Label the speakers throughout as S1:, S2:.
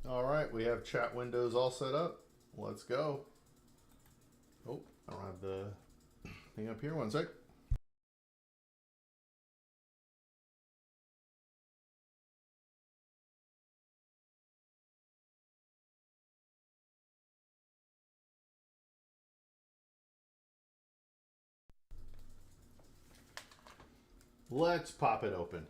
S1: All right, we have chat windows all set up. Let's go. Oh, I don't have the thing up here. One sec. Let's pop it open.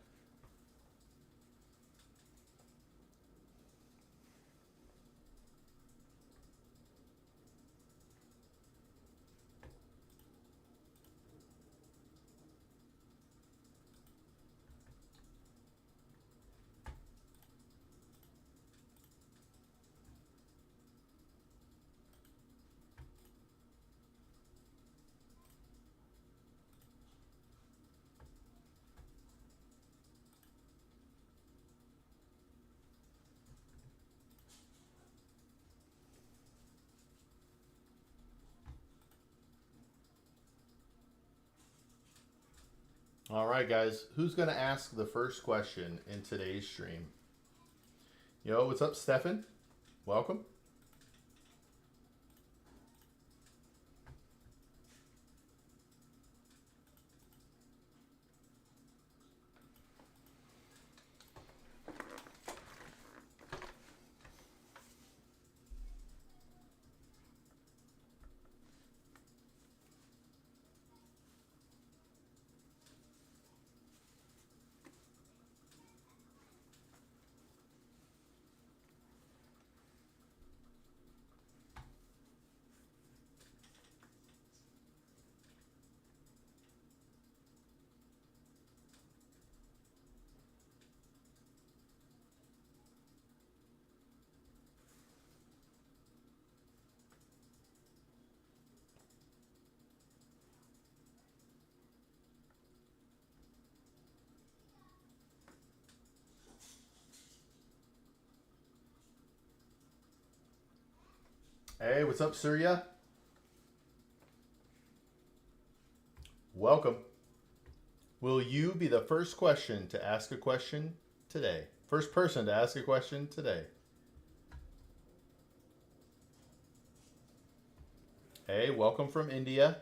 S1: All right, guys, who's going to ask the first question in today's stream? Yo, what's up, Stefan? Welcome. Hey, what's up, Surya? Welcome. Will you be the first question to ask a question today? First person to ask a question today. Hey, welcome from India.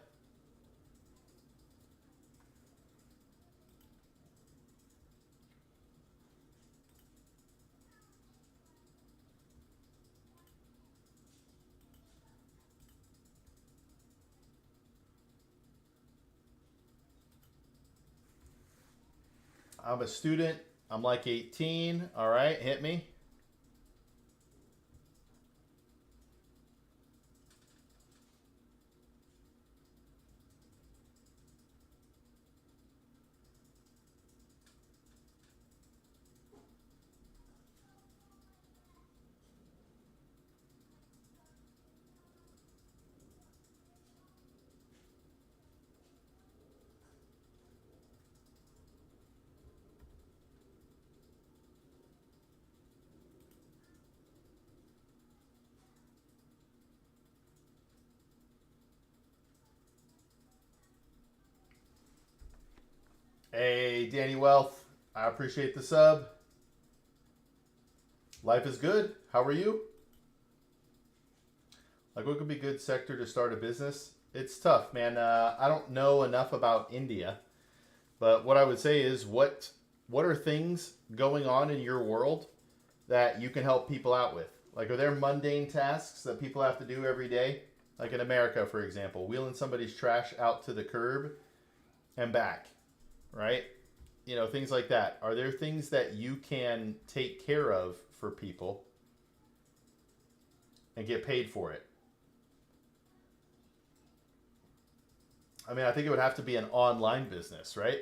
S1: I'm a student. I'm like 18. All right, hit me. Hey, Danny Wealth. I appreciate the sub. Life is good. How are you? Like, what could be a good sector to start a business? It's tough, man. I don't know enough about India, but what I would say is, what are things going on in your world that you can help people out with? Like, are there mundane tasks that people have to do every day? Like in America, for example, wheeling somebody's trash out to the curb and back, right? You know, things like that. Are there things that you can take care of for people and get paid for it? I mean, I think it would have to be an online business, right?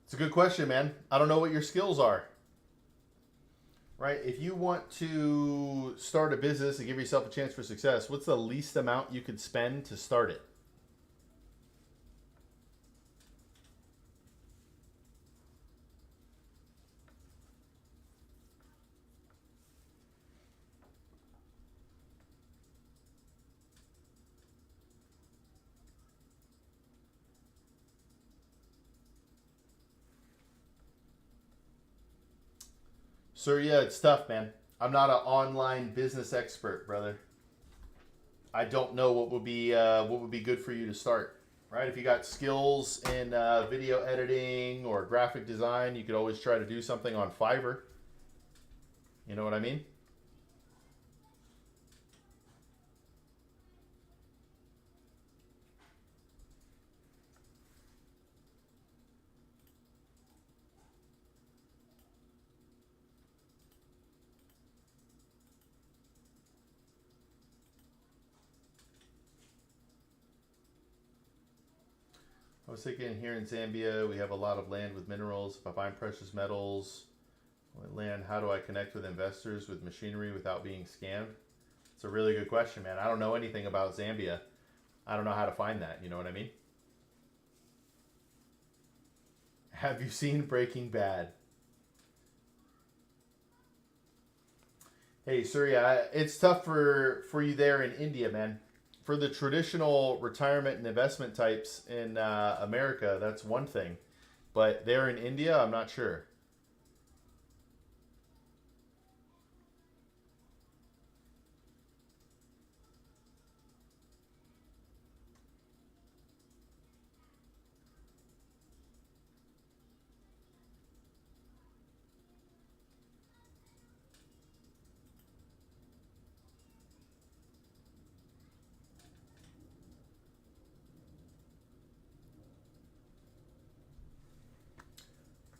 S1: It's a good question, man. I don't know what your skills are, right? If you want to start a business and give yourself a chance for success, what's the least amount you could spend to start it? So yeah, it's tough, man. I'm not an online business expert, brother. I don't know what would be good for you to start. Right? If you got skills in video editing or graphic design, you could always try to do something on Fiverr. You know what I mean? I was thinking here in Zambia, we have a lot of land with minerals. If I find precious metals, land, how do I connect with investors with machinery without being scammed? It's a really good question, man. I don't know anything about Zambia. I don't know how to find that. You know what I mean? Have you seen Breaking Bad? Hey, Surya, it's tough for you there in India, man. For the traditional retirement and investment types in America, that's one thing. But there in India, I'm not sure.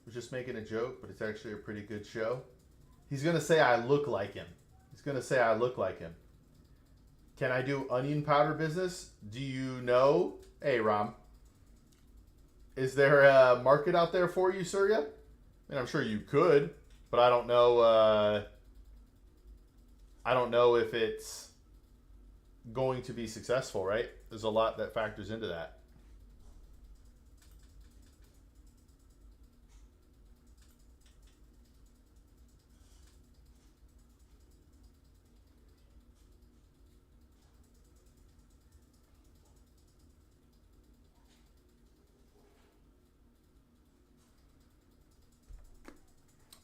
S1: I was just making a joke, but it's actually a pretty good show. He's gonna say I look like him. He's gonna say I look like him. Can I do onion powder business? Do you know? Hey, Ram, is there a market out there for you, Surya? I mean, I'm sure you could, but I don't know. I don't know if it's going to be successful. Right? There's a lot that factors into that.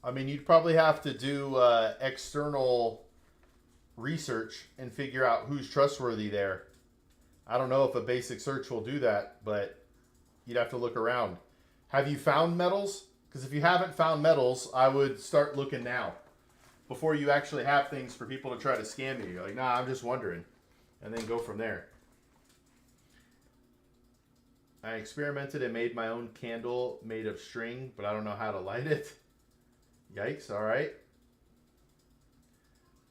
S1: I mean, you'd probably have to do external research and figure out who's trustworthy there. I don't know if a basic search will do that, but you'd have to look around. Have you found metals? Because if you haven't found metals, I would start looking now before you actually have things for people to try to scam you. You're like, nah, I'm just wondering. And then go from there. I experimented and made my own candle made of string, but I don't know how to light it. Yikes, all right.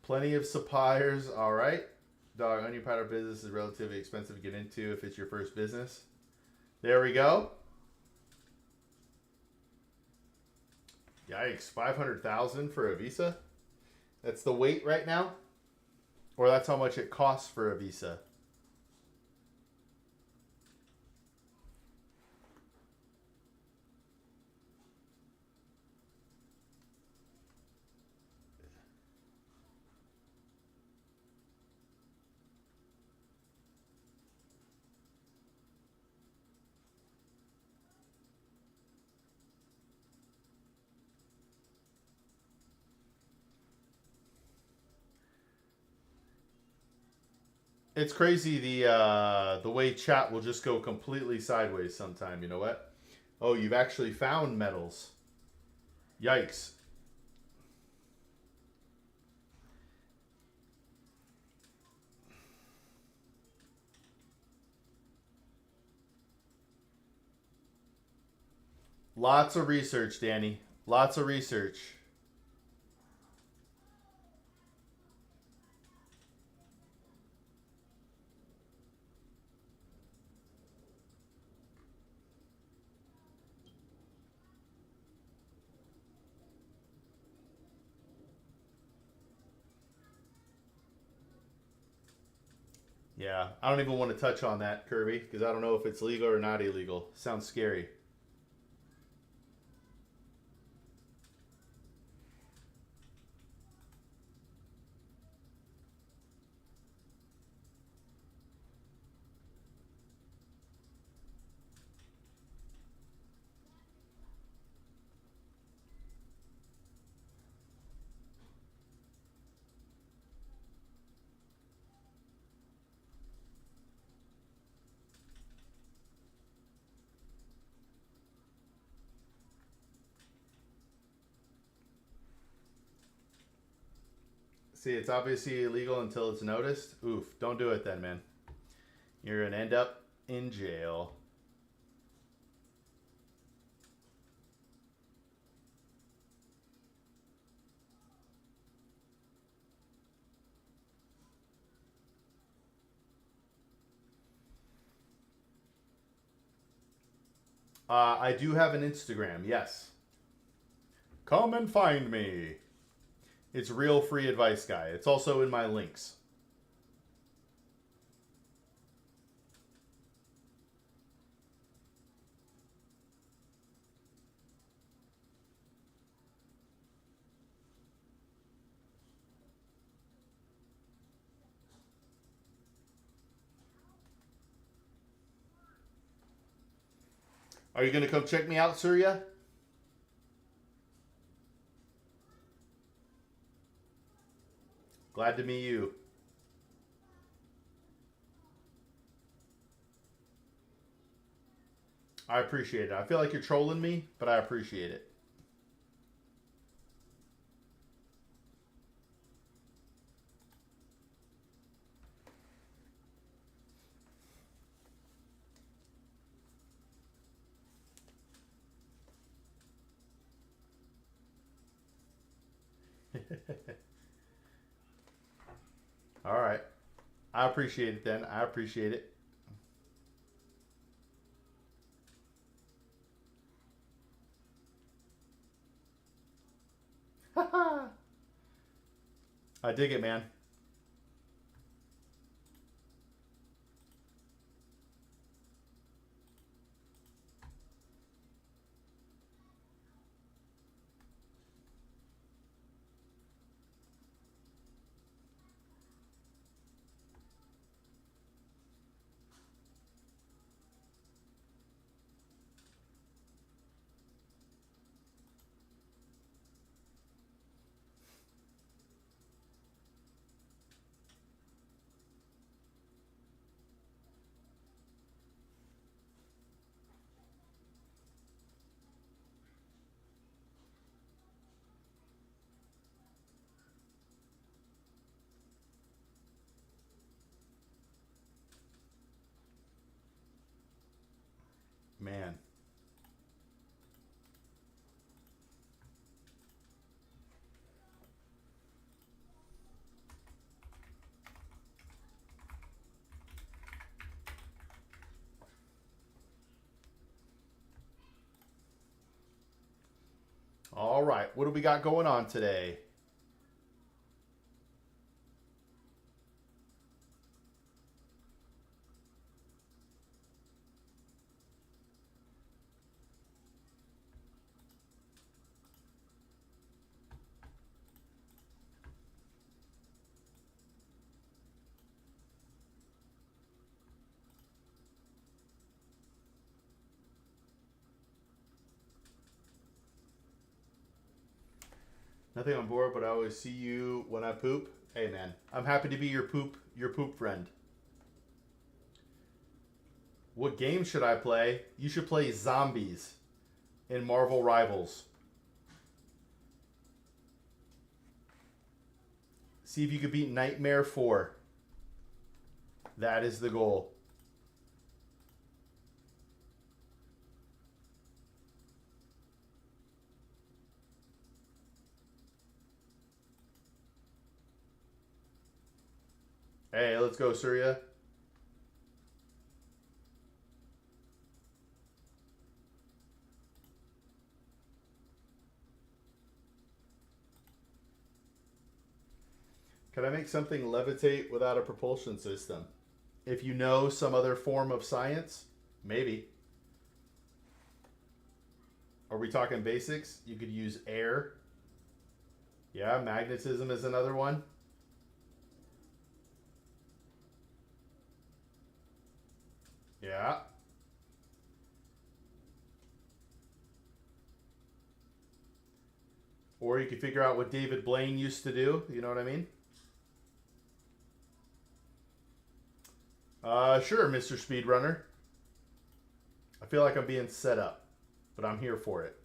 S1: Plenty of suppliers, all right. Dog, onion powder business is relatively expensive to get into if it's your first business. There we go. Yikes, 500,000 for a visa? That's the weight right now? Or that's how much it costs for a visa? It's crazy the way chat will just go completely sideways sometime. You know what? Oh, you've actually found metals. Yikes. Lots of research, Danny. Lots of research. Yeah, I don't even want to touch on that, Kirby, because I don't know if it's legal or not illegal. Sounds scary. See, it's obviously illegal until it's noticed. Oof, don't do it then, man. You're going to end up in jail. I do have an Instagram, yes. Come and find me. It's Real Free Advice Guy. It's also in my links. Are you going to come check me out, Surya? Glad to meet you. I appreciate it. I feel like you're trolling me, but I appreciate it. All right. I appreciate it then. I appreciate it. I dig it, man. Man. All right. What do we got going on today? Nothing on board, but I always see you when I poop. Hey, man. I'm happy to be your poop friend. What game should I play? You should play Zombies in Marvel Rivals. See if you could beat Nightmare 4. That is the goal. Hey, let's go, Surya. Can I make something levitate without a propulsion system? If you know some other form of science, maybe. Are we talking basics? You could use air. Yeah, magnetism is another one. Yeah. Or you could figure out what David Blaine used to do. You know what I mean? Sure, Mr. Speedrunner. I feel like I'm being set up, but I'm here for it.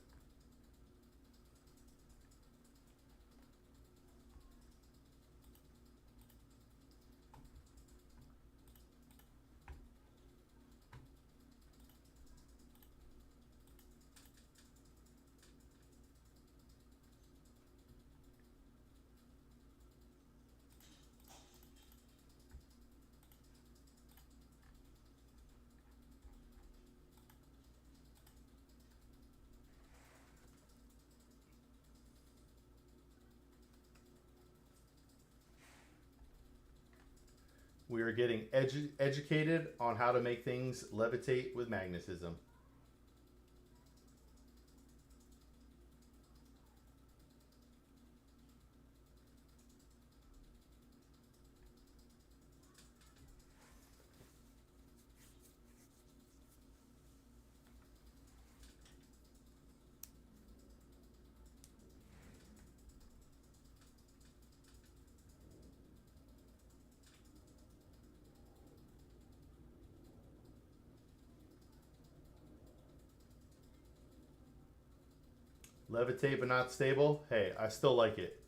S1: We are getting educated on how to make things levitate with magnetism. Levitate but not stable. Hey, I still like it.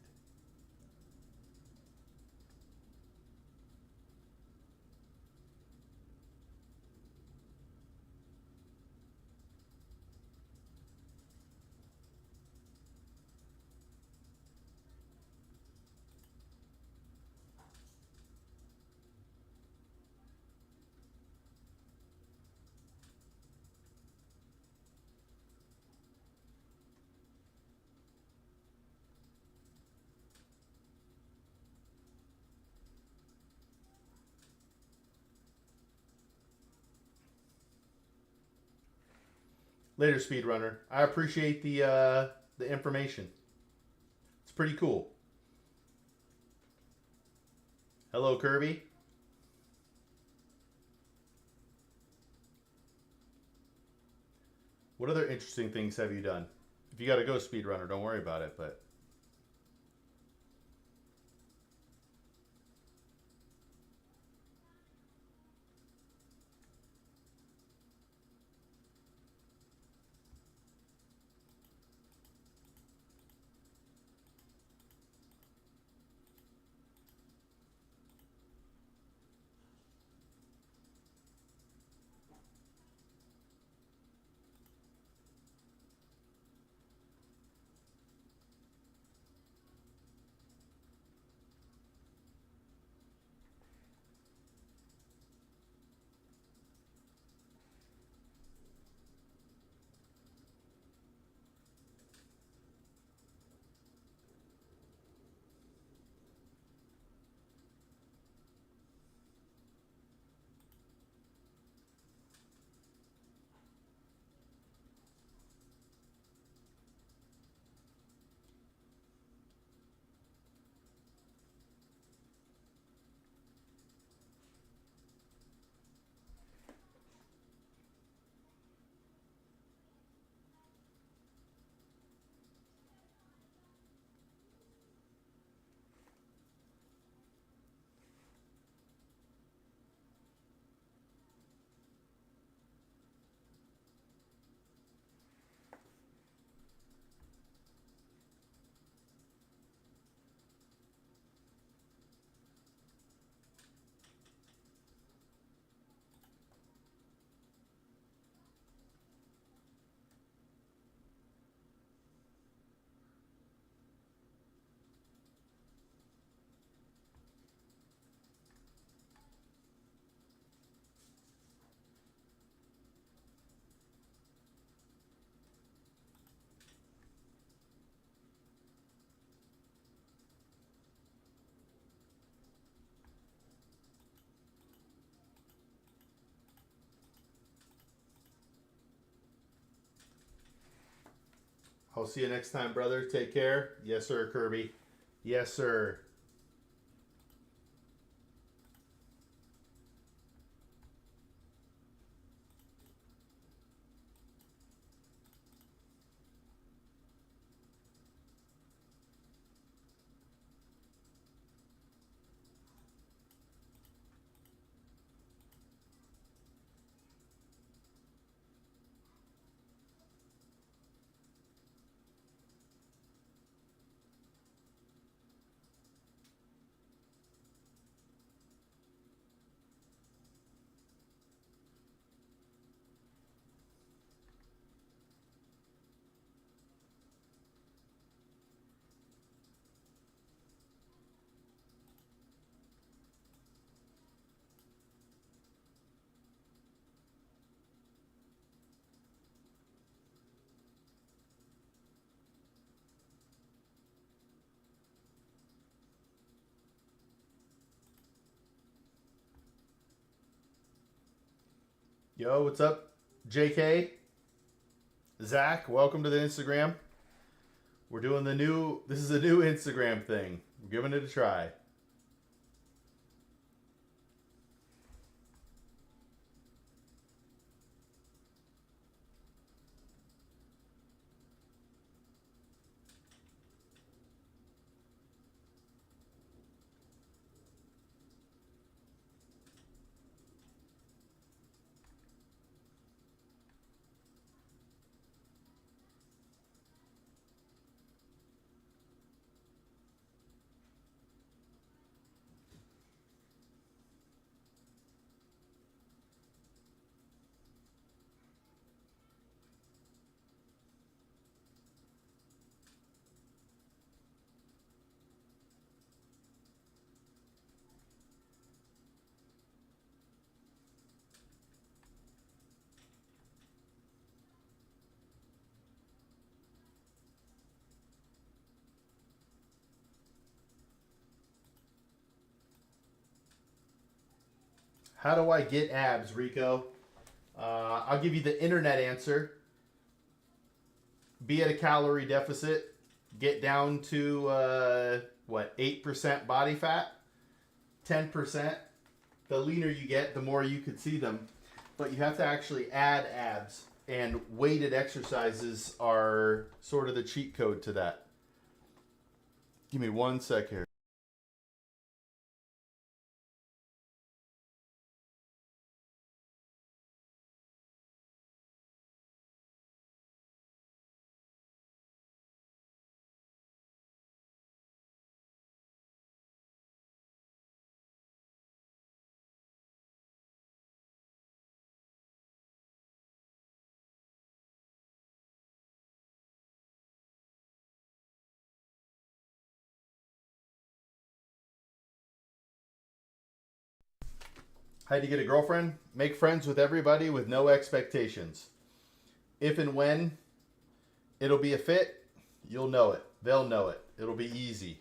S1: Later, speedrunner. I appreciate the information. It's pretty cool. Hello, Kirby. What other interesting things have you done? If you got to go, speedrunner, don't worry about it. But I'll see you next time, brother. Take care. Yes, sir, Kirby. Yes, sir. Yo, what's up, JK? Zach, welcome to the Instagram. We're doing this is a new Instagram thing. We're giving it a try. How do I get abs, Rico? I'll give you the internet answer. Be at a calorie deficit. Get down to 8% body fat, 10%. The leaner you get, the more you could see them. But you have to actually add abs, and weighted exercises are sort of the cheat code to that. Give me 1 sec here. How do you get a girlfriend? Make friends with everybody with no expectations. If and when it'll be a fit, you'll know it. They'll know it. It'll be easy.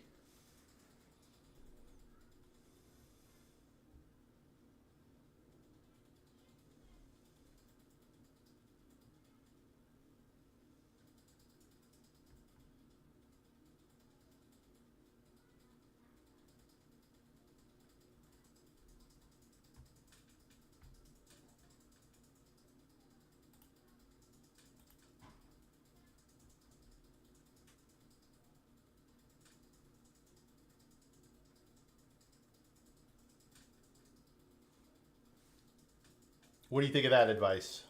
S1: What do you think of that advice?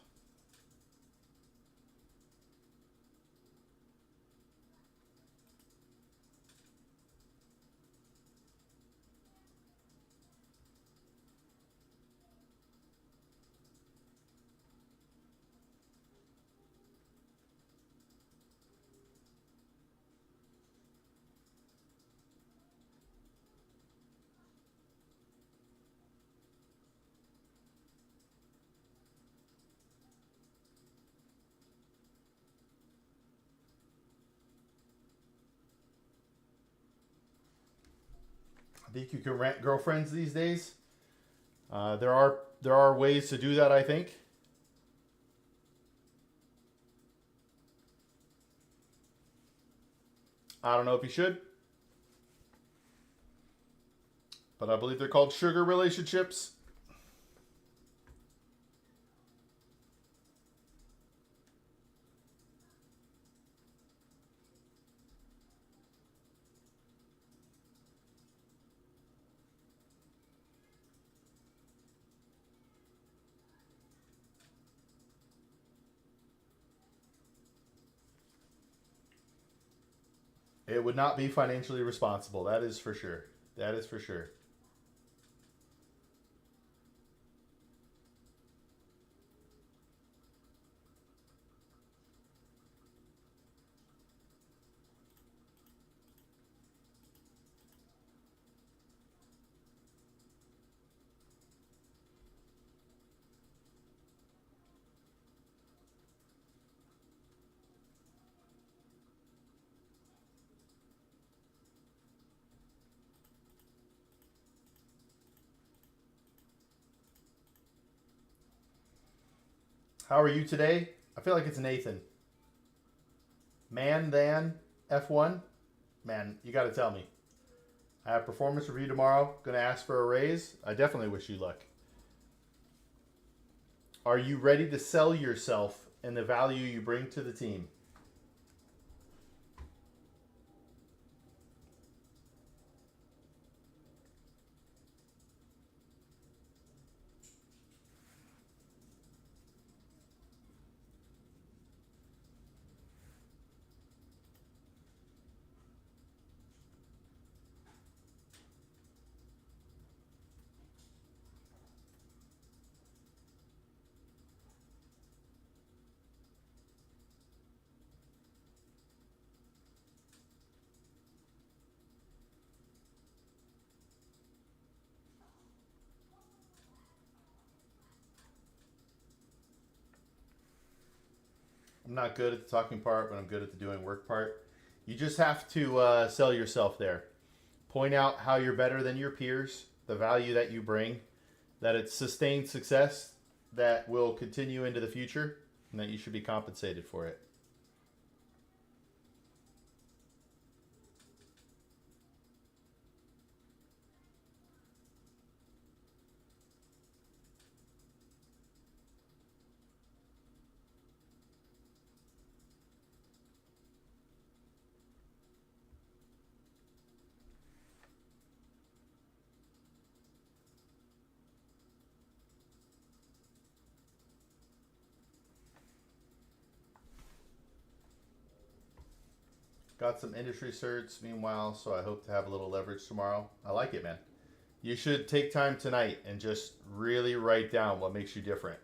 S1: I think you can rent girlfriends these days. There are ways to do that, I think. I don't know if you should, but I believe they're called sugar relationships. It would not be financially responsible. That is for sure. That is for sure. How are you today? I feel like it's Nathan. Man than F1? Man, you got to tell me. I have performance review tomorrow. Going to ask for a raise. I definitely wish you luck. Are you ready to sell yourself and the value you bring to the team? I'm not good at the talking part, but I'm good at the doing work part. You just have to sell yourself there. Point out how you're better than your peers, the value that you bring, that it's sustained success that will continue into the future, and that you should be compensated for it. Got some industry certs meanwhile, so I hope to have a little leverage tomorrow. I like it, man. You should take time tonight and just really write down what makes you different.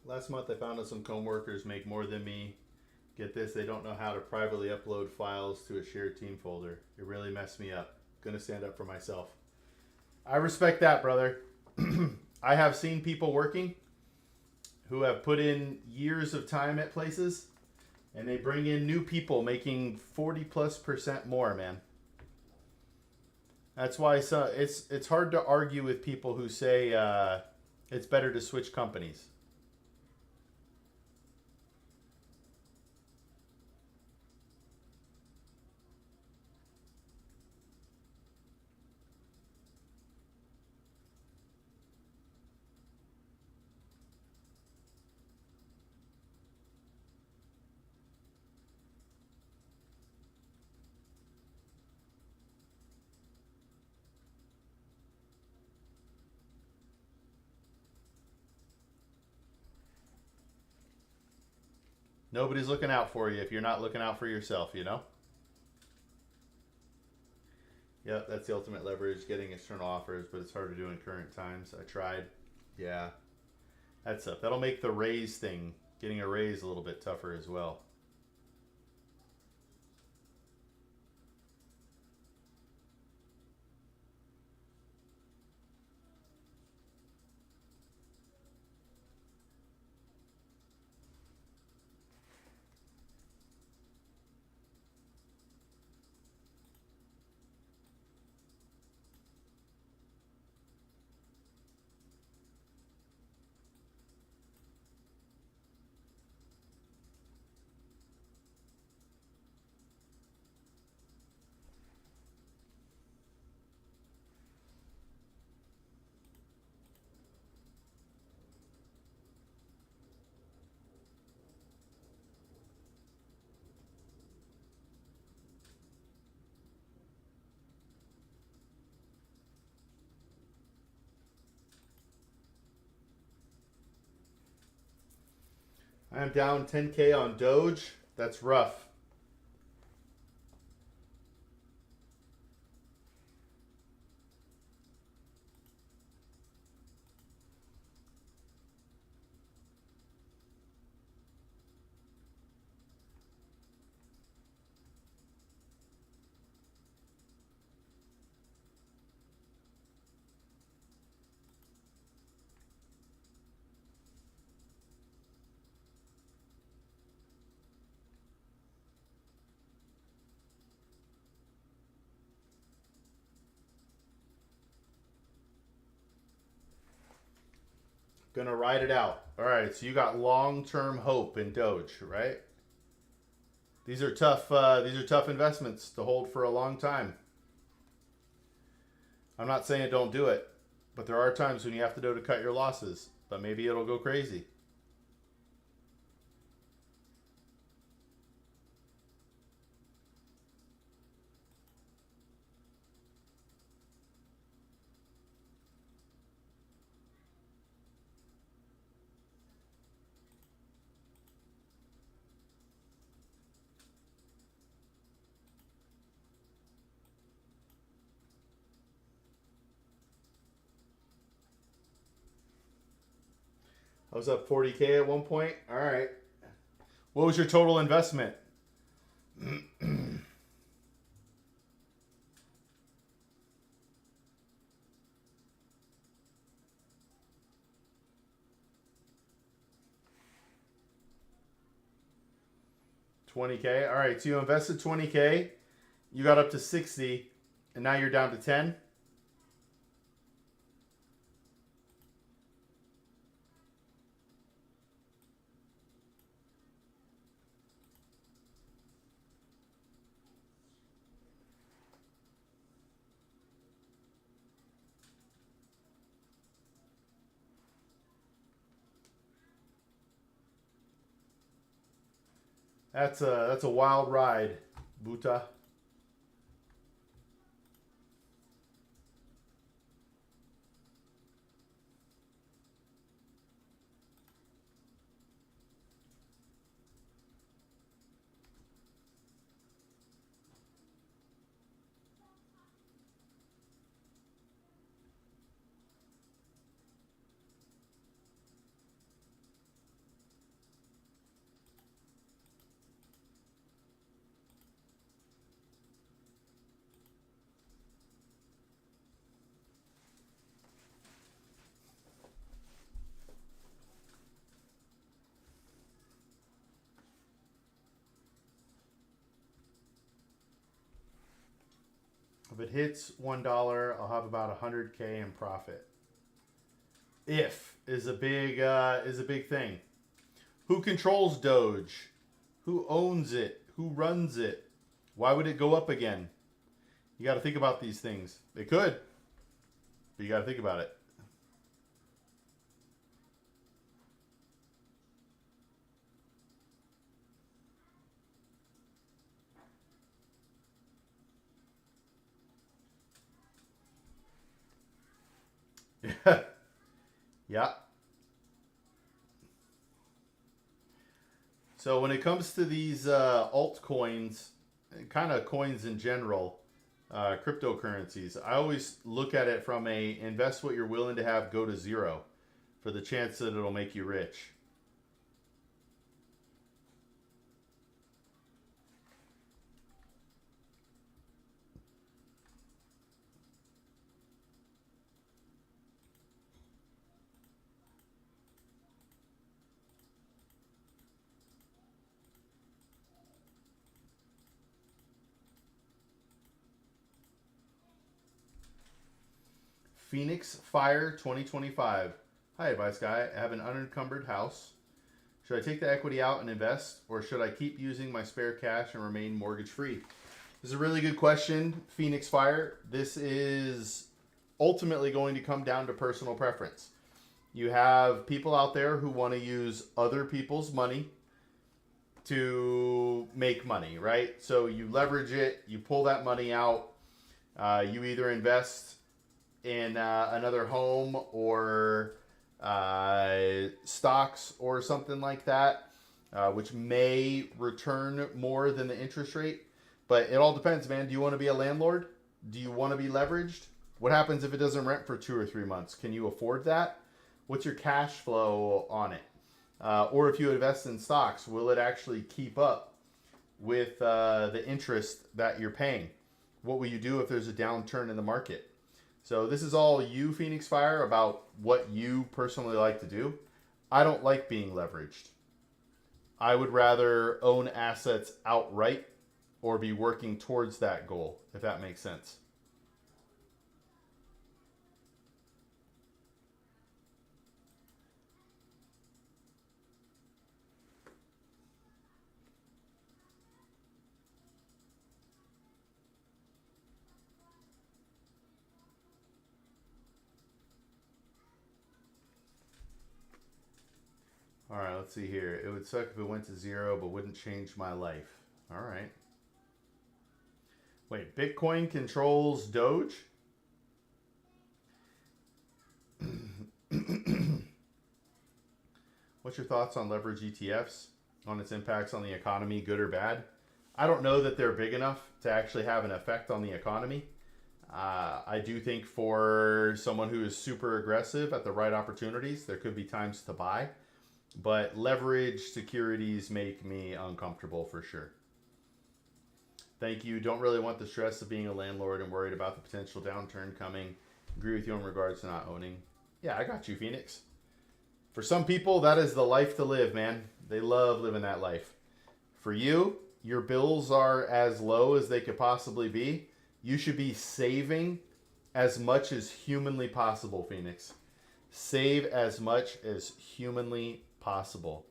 S1: Last month I found out some coworkers make more than me. Get this, they don't know how to privately upload files to a shared team folder. It really messed me up. Gonna stand up for myself. I respect that, brother. I have seen people working who have put in years of time at places, and they bring in new people making 40+% more, man. That's why it's hard to argue with people who say it's better to switch companies. Nobody's looking out for you if you're not looking out for yourself, you know? Yep, that's the ultimate leverage, getting external offers, but it's hard to do in current times. I tried. Yeah, that's up. That'll make the raise thing, getting a raise, a little bit tougher as well. I'm down 10K on Doge. That's rough. Gonna ride it out. All right, so you got long-term hope in Doge, right? These are tough. These are tough investments to hold for a long time. I'm not saying don't do it, but there are times when you have to do to cut your losses. But maybe it'll go crazy. I was up 40K at one point. All right. What was your total investment? 20K. All right. So you invested 20K. You got up to 60, and now you're down to 10. That's a wild ride, Buta. If it hits $1, I'll have about 100K in profit. If is a big thing. Who controls Doge? Who owns it? Who runs it? Why would it go up again? You got to think about these things. It could, but you got to think about it. Yeah. So when it comes to these altcoins, kind of coins in general, cryptocurrencies, I always look at it from a invest what you're willing to have go to zero for the chance that it'll make you rich. Phoenix Fire 2025. Hi, advice guy. I have an unencumbered house. Should I take the equity out and invest, or should I keep using my spare cash and remain mortgage free? This is a really good question, Phoenix Fire. This is ultimately going to come down to personal preference. You have people out there who want to use other people's money to make money, right? So you leverage it, you pull that money out, you either invest in another home or stocks or something like that, which may return more than the interest rate. But it all depends, man. Do you want to be a landlord? Do you want to be leveraged? What happens if it doesn't rent for 2 or 3 months? Can you afford that? What's your cash flow on it? Or if you invest in stocks, will it actually keep up with the interest that you're paying? What will you do if there's a downturn in the market? So this is all you, Phoenix Fire, about what you personally like to do. I don't like being leveraged. I would rather own assets outright or be working towards that goal, if that makes sense. All right, let's see here. It would suck if it went to zero, but wouldn't change my life. All right. Wait, Bitcoin controls Doge? What's your thoughts on leverage ETFs, on its impacts on the economy, good or bad? I don't know that they're big enough to actually have an effect on the economy. I do think for someone who is super aggressive at the right opportunities, there could be times to buy. But leverage securities make me uncomfortable for sure. Thank you. Don't really want the stress of being a landlord and worried about the potential downturn coming. Agree with you in regards to not owning. Yeah, I got you, Phoenix. For some people, that is the life to live, man. They love living that life. For you, your bills are as low as they could possibly be. You should be saving as much as humanly possible, Phoenix. Save as much as humanly possible.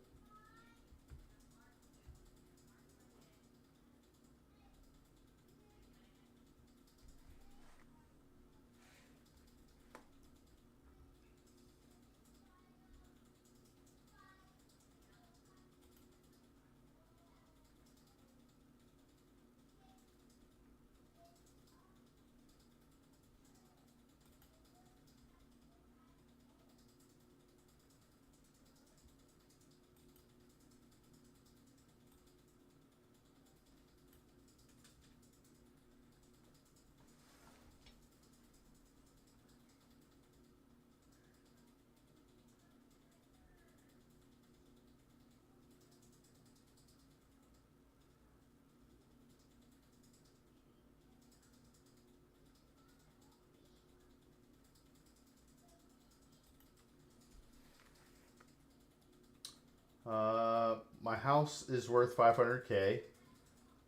S1: My house is worth 500K.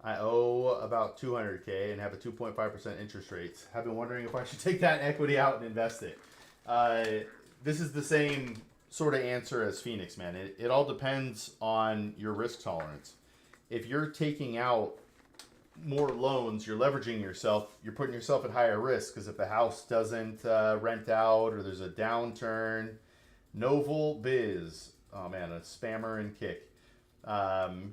S1: I owe about 200K and have a 2.5% interest rate. Have been wondering if I should take that equity out and invest it. Uh, this is the same sort of answer as Phoenix, man. It all depends on your risk tolerance. If you're taking out more loans, you're leveraging yourself, you're putting yourself at higher risk because if the house doesn't rent out or there's a downturn, Novel Biz, oh man, a spammer and kick. Um,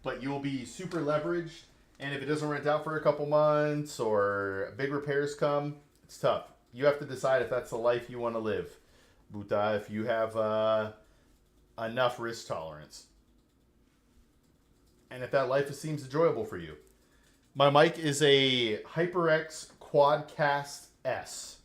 S1: but you'll be super leveraged, and if it doesn't rent out for a couple months or big repairs come, it's tough. You have to decide if that's the life you want to live, Buta, if you have enough risk tolerance. and if that life seems enjoyable for you. My mic is a HyperX Quadcast S.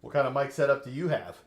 S1: What kind of mic setup do you have?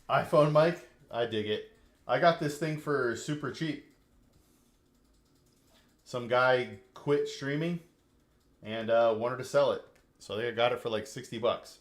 S1: iPhone mic? I dig it. I got this thing for super cheap. Some guy quit streaming and wanted to sell it. So they got it for like $60.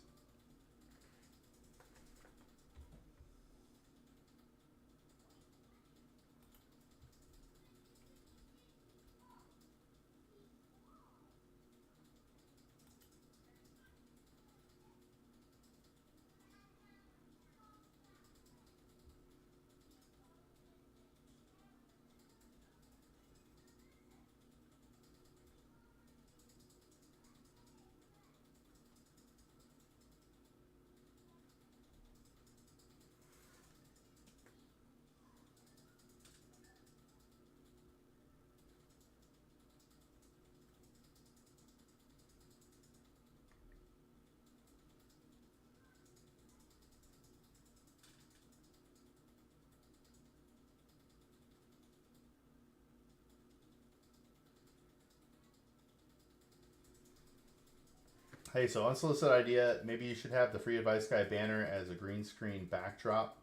S1: Hey, so unsolicited idea, maybe you should have the Free Advice Guy banner as a green screen backdrop,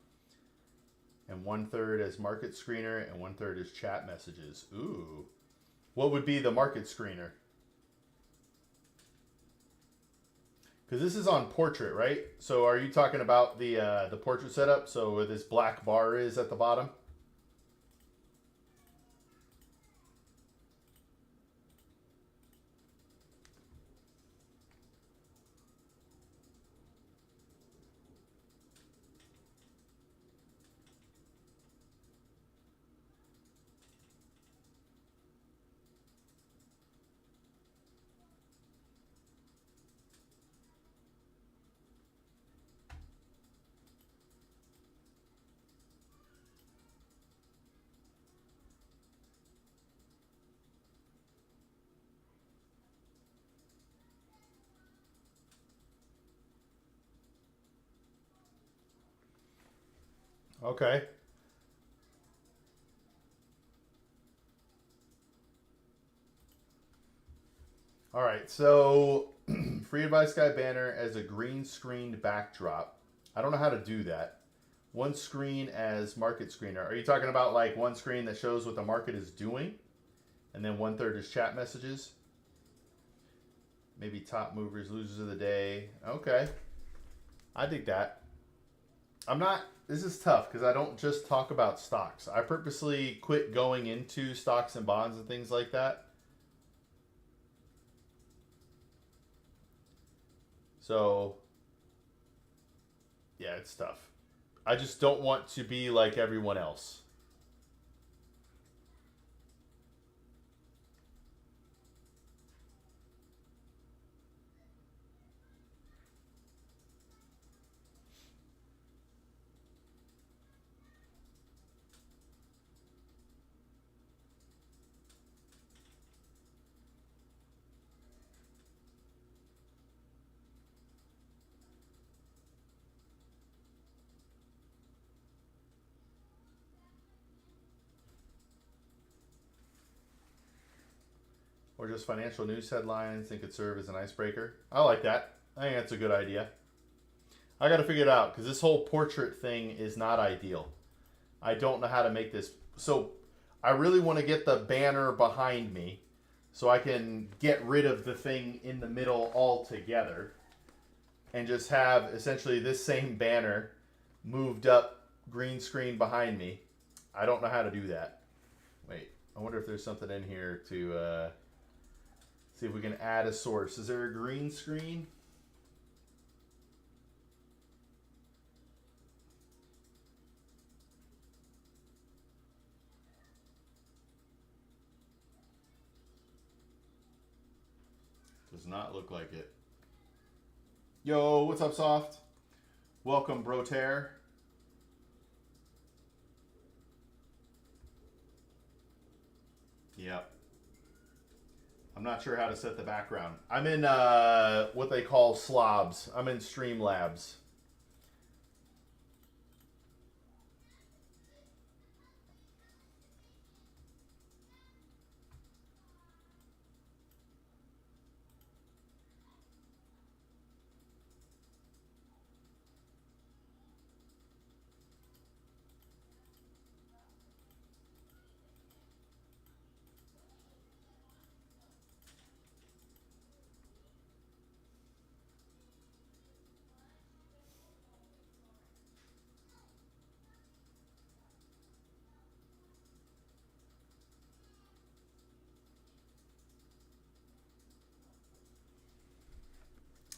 S1: and 1/3 as market screener, and 1/3 as chat messages. Ooh. What would be the market screener? Because this is on portrait, right? So are you talking about the portrait setup? So where this black bar is at the bottom? Okay. All right. So Free Advice Guy banner as a green screened backdrop. I don't know how to do that. One screen as market screener. Are you talking about like one screen that shows what the market is doing, and then 1/3 is chat messages? Maybe top movers, losers of the day. Okay, I dig that. I'm not. This is tough because I don't just talk about stocks. I purposely quit going into stocks and bonds and things like that. So yeah, it's tough. I just don't want to be like everyone else. or just financial news headlines and could serve as an icebreaker. I like that. I think that's a good idea. I got to figure it out because this whole portrait thing is not ideal. I don't know how to make this. So I really want to get the banner behind me so I can get rid of the thing in the middle altogether and just have essentially this same banner moved up green screen behind me. I don't know how to do that. Wait, I wonder if there's something in here to see if we can add a source. Is there a green screen? Does not look like it. Yo, what's up, Soft? Welcome, Brotair. Yep. I'm not sure how to set the background. I'm in what they call slobs. I'm in Streamlabs.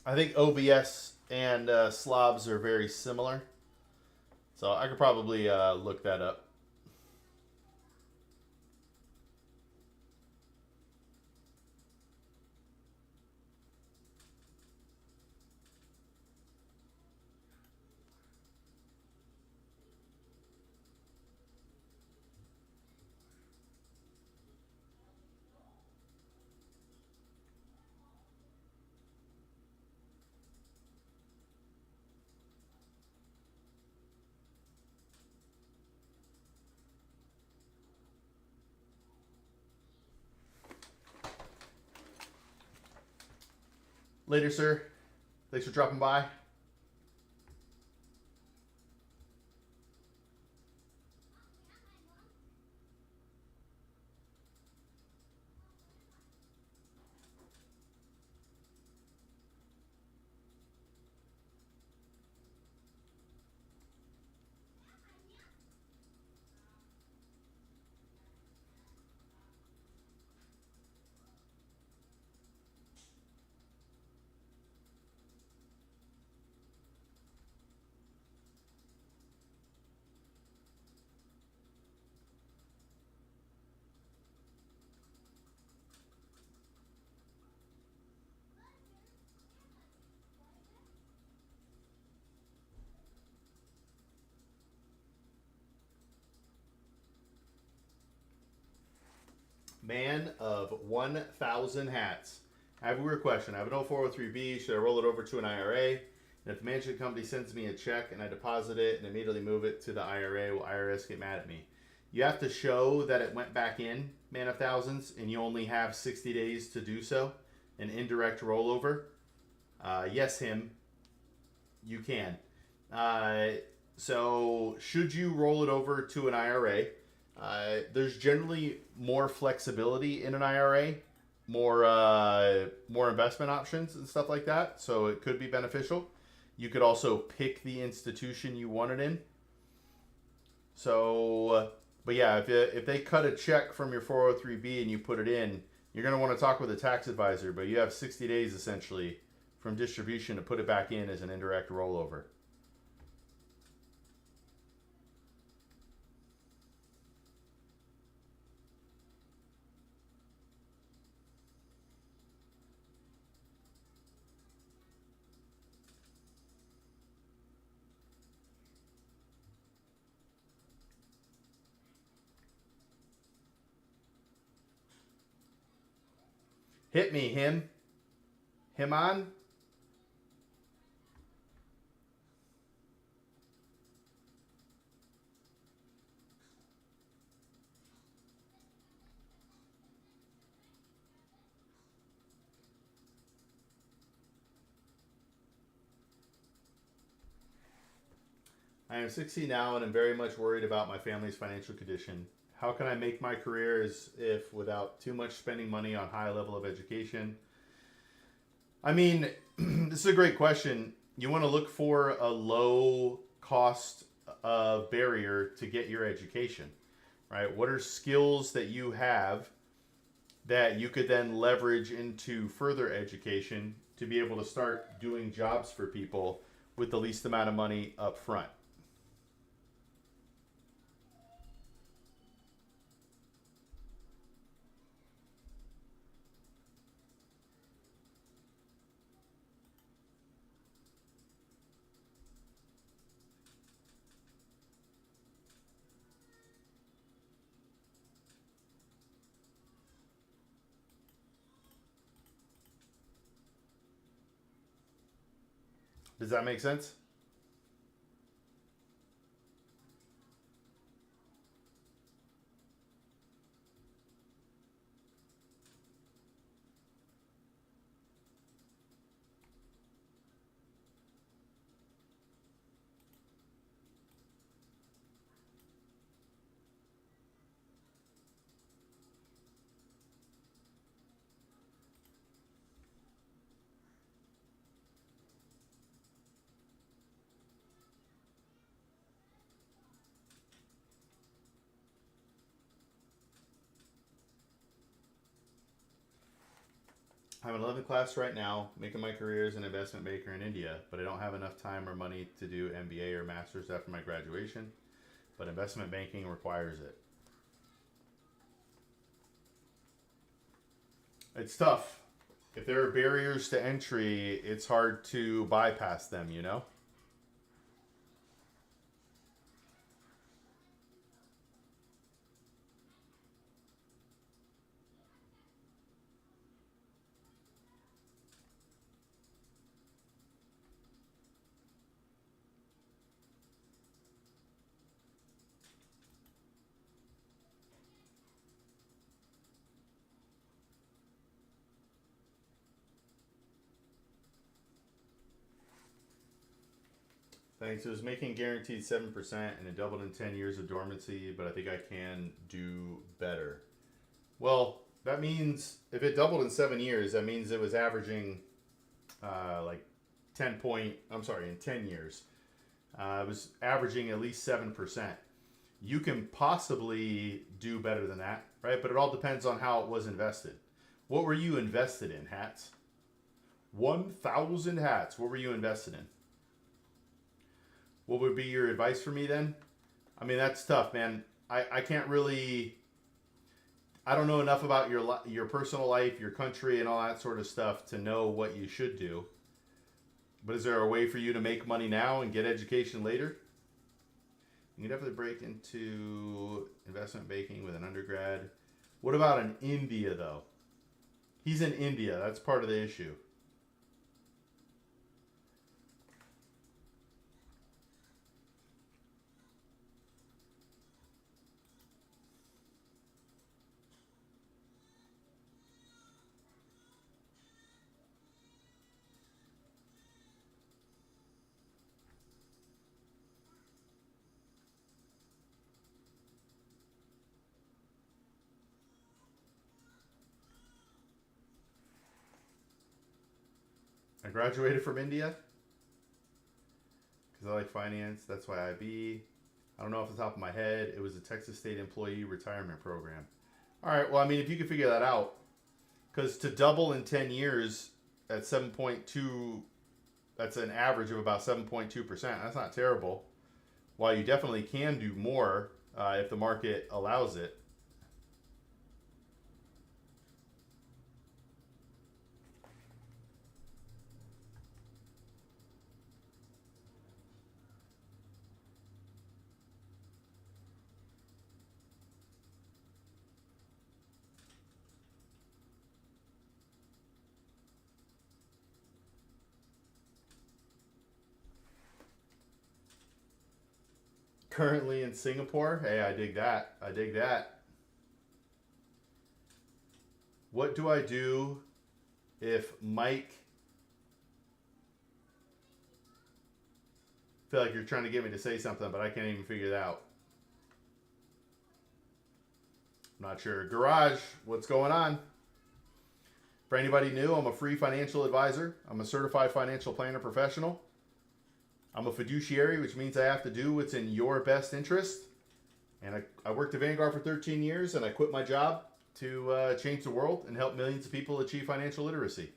S1: I think OBS and slobs are very similar. So I could probably look that up. Later, sir. Thanks for dropping by. Man of 1,000 hats. I have a weird question. I have an 0403B. Should I roll it over to an IRA? And if the management company sends me a check and I deposit it and immediately move it to the IRA, will IRS get mad at me? You have to show that it went back in, man of thousands, and you only have 60 days to do so. An indirect rollover. Yes, you can. So should you roll it over to an IRA? There's generally more flexibility in an IRA, more investment options and stuff like that. So it could be beneficial. You could also pick the institution you want it in. So, but yeah, if they cut a check from your 403B and you put it in, you're going to want to talk with a tax advisor. But you have 60 days essentially from distribution to put it back in as an indirect rollover. Hit me, him on. I am 60 now and am very much worried about my family's financial condition. How can I make my career as if without too much spending money on high level of education? I mean, this is a great question. You want to look for a low cost barrier to get your education, right? What are skills that you have that you could then leverage into further education to be able to start doing jobs for people with the least amount of money up front? Does that make sense? I'm in 11th class right now, making my career as an investment banker in India, but I don't have enough time or money to do MBA or master's after my graduation, but investment banking requires it. It's tough. If there are barriers to entry, it's hard to bypass them, you know? Thanks. It was making guaranteed 7% and it doubled in 10 years of dormancy, but I think I can do better. Well, that means if it doubled in 7 years, that means it was averaging like 10 point, I'm sorry, in 10 years. It was averaging at least 7%. You can possibly do better than that, right? But it all depends on how it was invested. What were you invested in, hats? 1,000 hats. What were you invested in? What would be your advice for me then? I mean, that's tough, man. I can't really. I don't know enough about your personal life, your country, and all that sort of stuff to know what you should do. But is there a way for you to make money now and get education later? You can definitely break into investment banking with an undergrad. What about in India, though? He's in India. That's part of the issue. I graduated from India because I like finance. That's why IB. I don't know off the top of my head. It was a Texas State Employee Retirement Program. All right. Well, I mean, if you could figure that out, because to double in 10 years at 7.2, that's an average of about 7.2%. That's not terrible. While you definitely can do more if the market allows it. Currently in Singapore, hey, I dig that. I dig that. What do I do if Mike feel like you're trying to get me to say something, but I can't even figure it out. I'm not sure. Garage, what's going on? For anybody new, I'm a free financial advisor. I'm a certified financial planner professional. I'm a fiduciary, which means I have to do what's in your best interest. And I worked at Vanguard for 13 years, and I quit my job to change the world and help millions of people achieve financial literacy.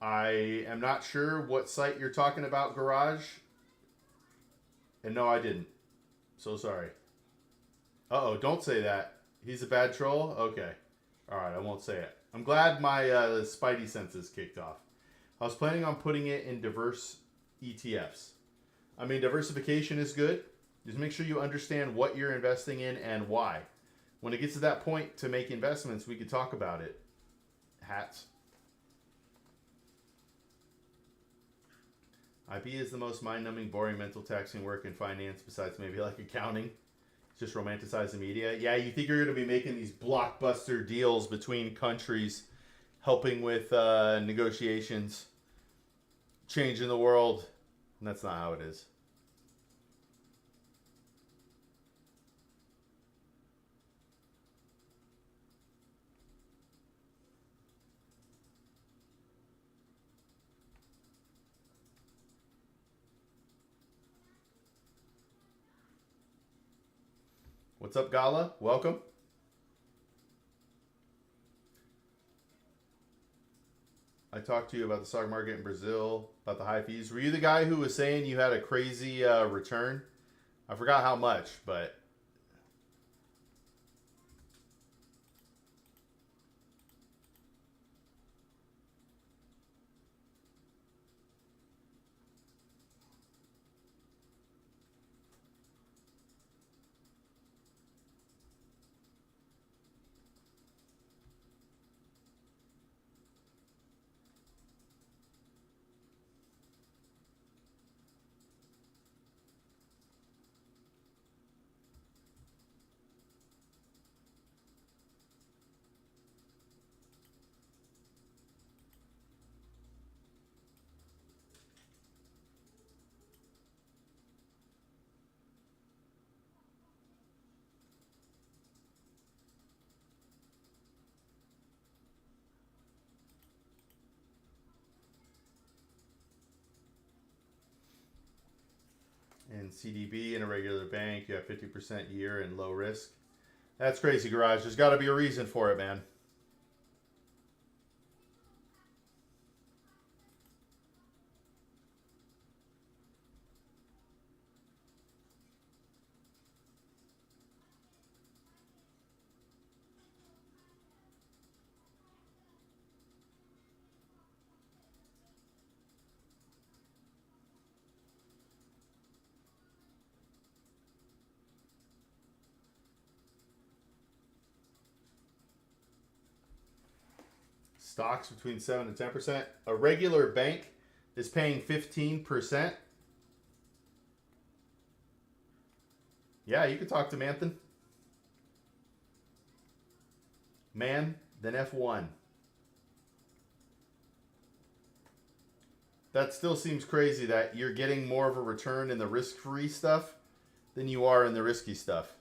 S1: I am not sure what site you're talking about, Garage. And no, I didn't. So sorry. Uh-oh, don't say that. He's a bad troll? Okay. Alright, I won't say it. I'm glad my spidey senses kicked off. I was planning on putting it in diverse ETFs. I mean, diversification is good. Just make sure you understand what you're investing in and why. When it gets to that point to make investments, we could talk about it. Hats. IB is the most mind-numbing, boring, mental taxing work in finance besides maybe like accounting. It's just romanticize the media. Yeah, you think you're going to be making these blockbuster deals between countries, helping with negotiations, changing the world. And that's not how it is. What's up, Gala? Welcome. I talked to you about the stock market in Brazil, about the high fees. Were you the guy who was saying you had a crazy return? I forgot how much, but... In CDB, in a regular bank, you have 50% year and low risk. That's crazy, Garage. There's got to be a reason for it, man. Stocks between 7 and 10%. A regular bank is paying 15%. Yeah, you can talk to Manthan. Man, then F1. That still seems crazy that you're getting more of a return in the risk-free stuff than you are in the risky stuff.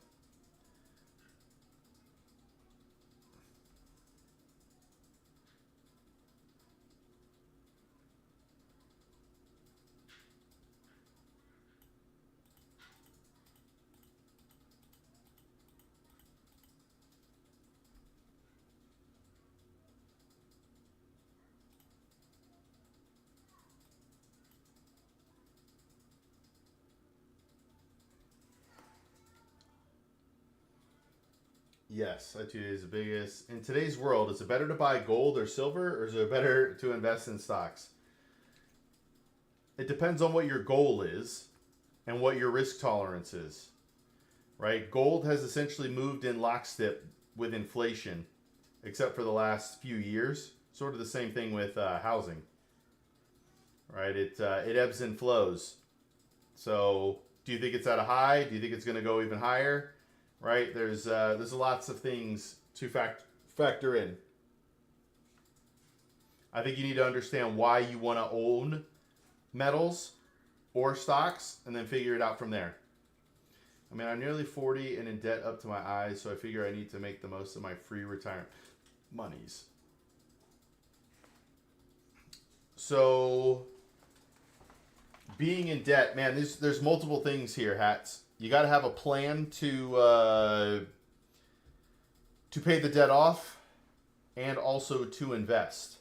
S1: Yes, I too is the biggest. In today's world, is it better to buy gold or silver, or is it better to invest in stocks? It depends on what your goal is and what your risk tolerance is, right? Gold has essentially moved in lockstep with inflation, except for the last few years. Sort of the same thing with housing, right? It ebbs and flows. So, do you think it's at a high? Do you think it's going to go even higher? Right? There's lots of things to factor in. I think you need to understand why you want to own metals or stocks and then figure it out from there. I mean, I'm nearly 40 and in debt up to my eyes, so I figure I need to make the most of my free retirement monies. So, being in debt, man, there's multiple things here, Hats. You got to have a plan to pay the debt off and also to invest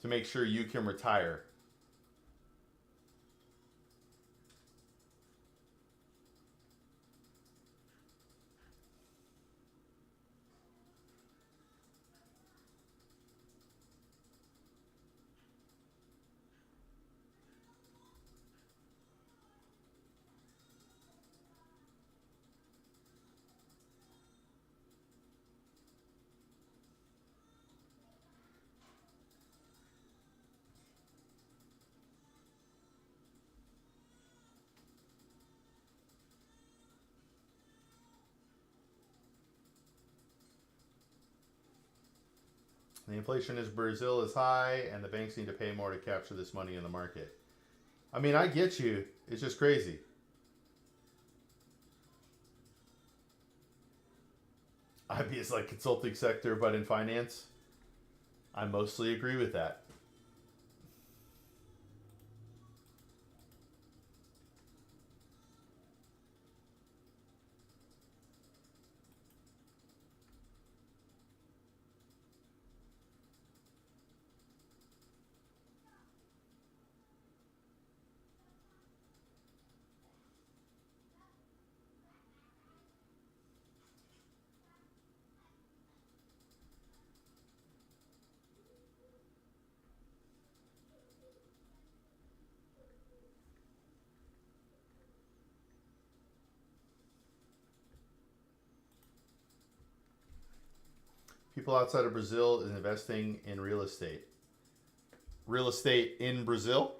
S1: to make sure you can retire. The inflation in Brazil is high, and the banks need to pay more to capture this money in the market. I mean, I get you. It's just crazy. IB is like consulting sector, but in finance. I mostly agree with that. People outside of Brazil is investing in real estate. Real estate in Brazil?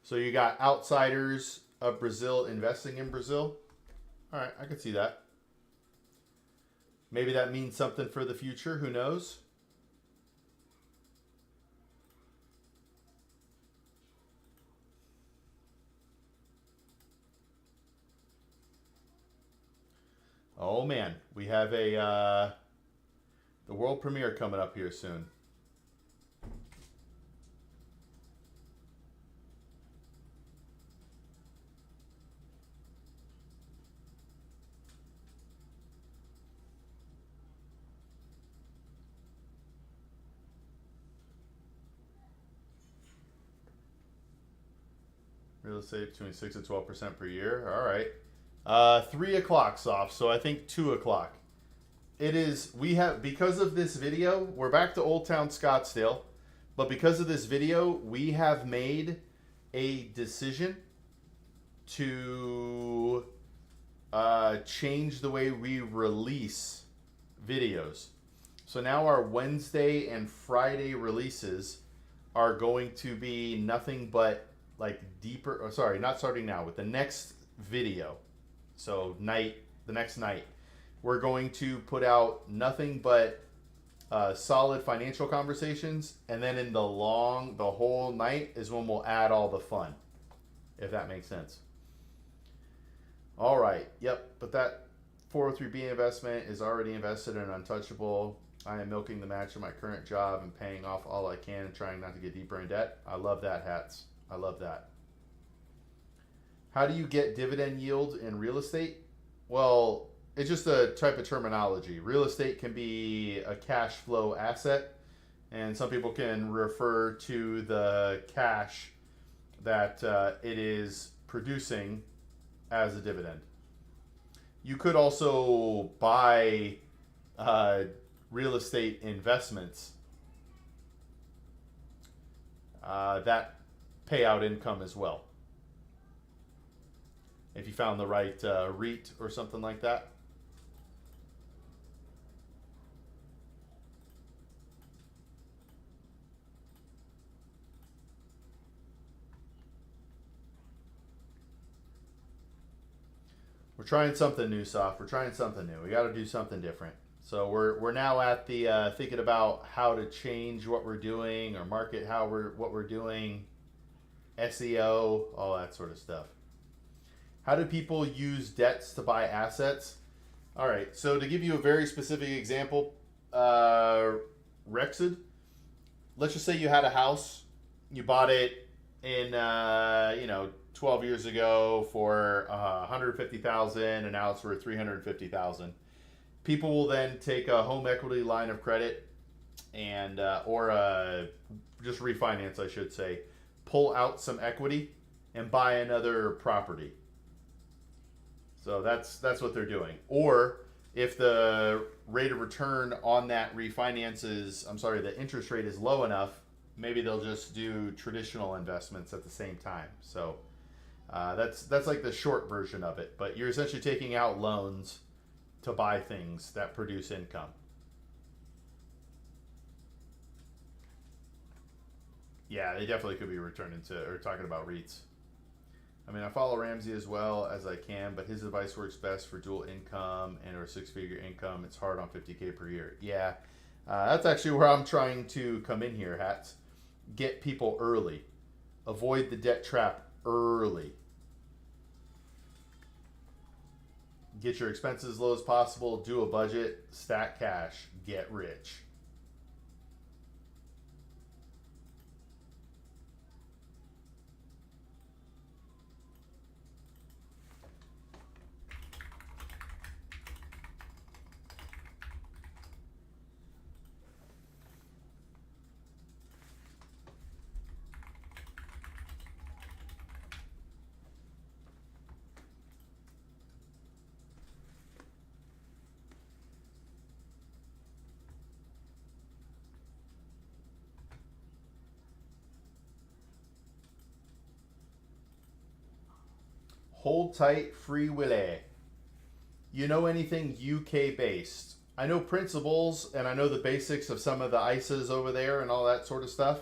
S1: So you got outsiders of Brazil investing in Brazil? All right, I could see that. Maybe that means something for the future. Who knows? Oh man, we have the world premiere coming up here soon. Real estate between 6 and 12% per year. All right. 3 o'clock's off, so I think 2 o'clock. It is, we have, because of this video, we're back to Old Town Scottsdale, but because of this video, we have made a decision to change the way we release videos. So now our Wednesday and Friday releases are going to be nothing but like deeper, or sorry, not starting now, with the next video. So the next night, we're going to put out nothing but solid financial conversations, and then in the whole night is when we'll add all the fun, if that makes sense. All right, yep, but that 403B investment is already invested in untouchable. I am milking the match of my current job and paying off all I can and trying not to get deeper in debt. I love that, Hats. I love that. How do you get dividend yield in real estate? Well, it's just a type of terminology. Real estate can be a cash flow asset, and some people can refer to the cash that it is producing as a dividend. You could also buy real estate investments that pay out income as well, if you found the right REIT or something like that. We're trying something new, Soft. We're trying something new. We got to do something different. So we're now at the thinking about how to change what we're doing or market what we're doing, SEO, all that sort of stuff. How do people use debts to buy assets? All right. So to give you a very specific example, Rexid. Let's just say you had a house, you bought it in 12 years ago for 150,000, and now it's worth 350,000. People will then take a home equity line of credit and just refinance, I should say, pull out some equity and buy another property. So that's what they're doing. Or if the rate of return on that the interest rate is low enough, maybe they'll just do traditional investments at the same time. So that's like the short version of it. But you're essentially taking out loans to buy things that produce income. Yeah, they definitely could be returning to or talking about REITs. I mean, I follow Ramsey as well as I can, but his advice works best for dual income and or six-figure income. It's hard on 50K per year. Yeah, that's actually where I'm trying to come in here, Hats. Get people early. Avoid the debt trap early. Get your expenses as low as possible. Do a budget. Stack cash. Get rich. Hold tight, Free Willy. You know anything UK based? I know principles and I know the basics of some of the ISAs over there and all that sort of stuff.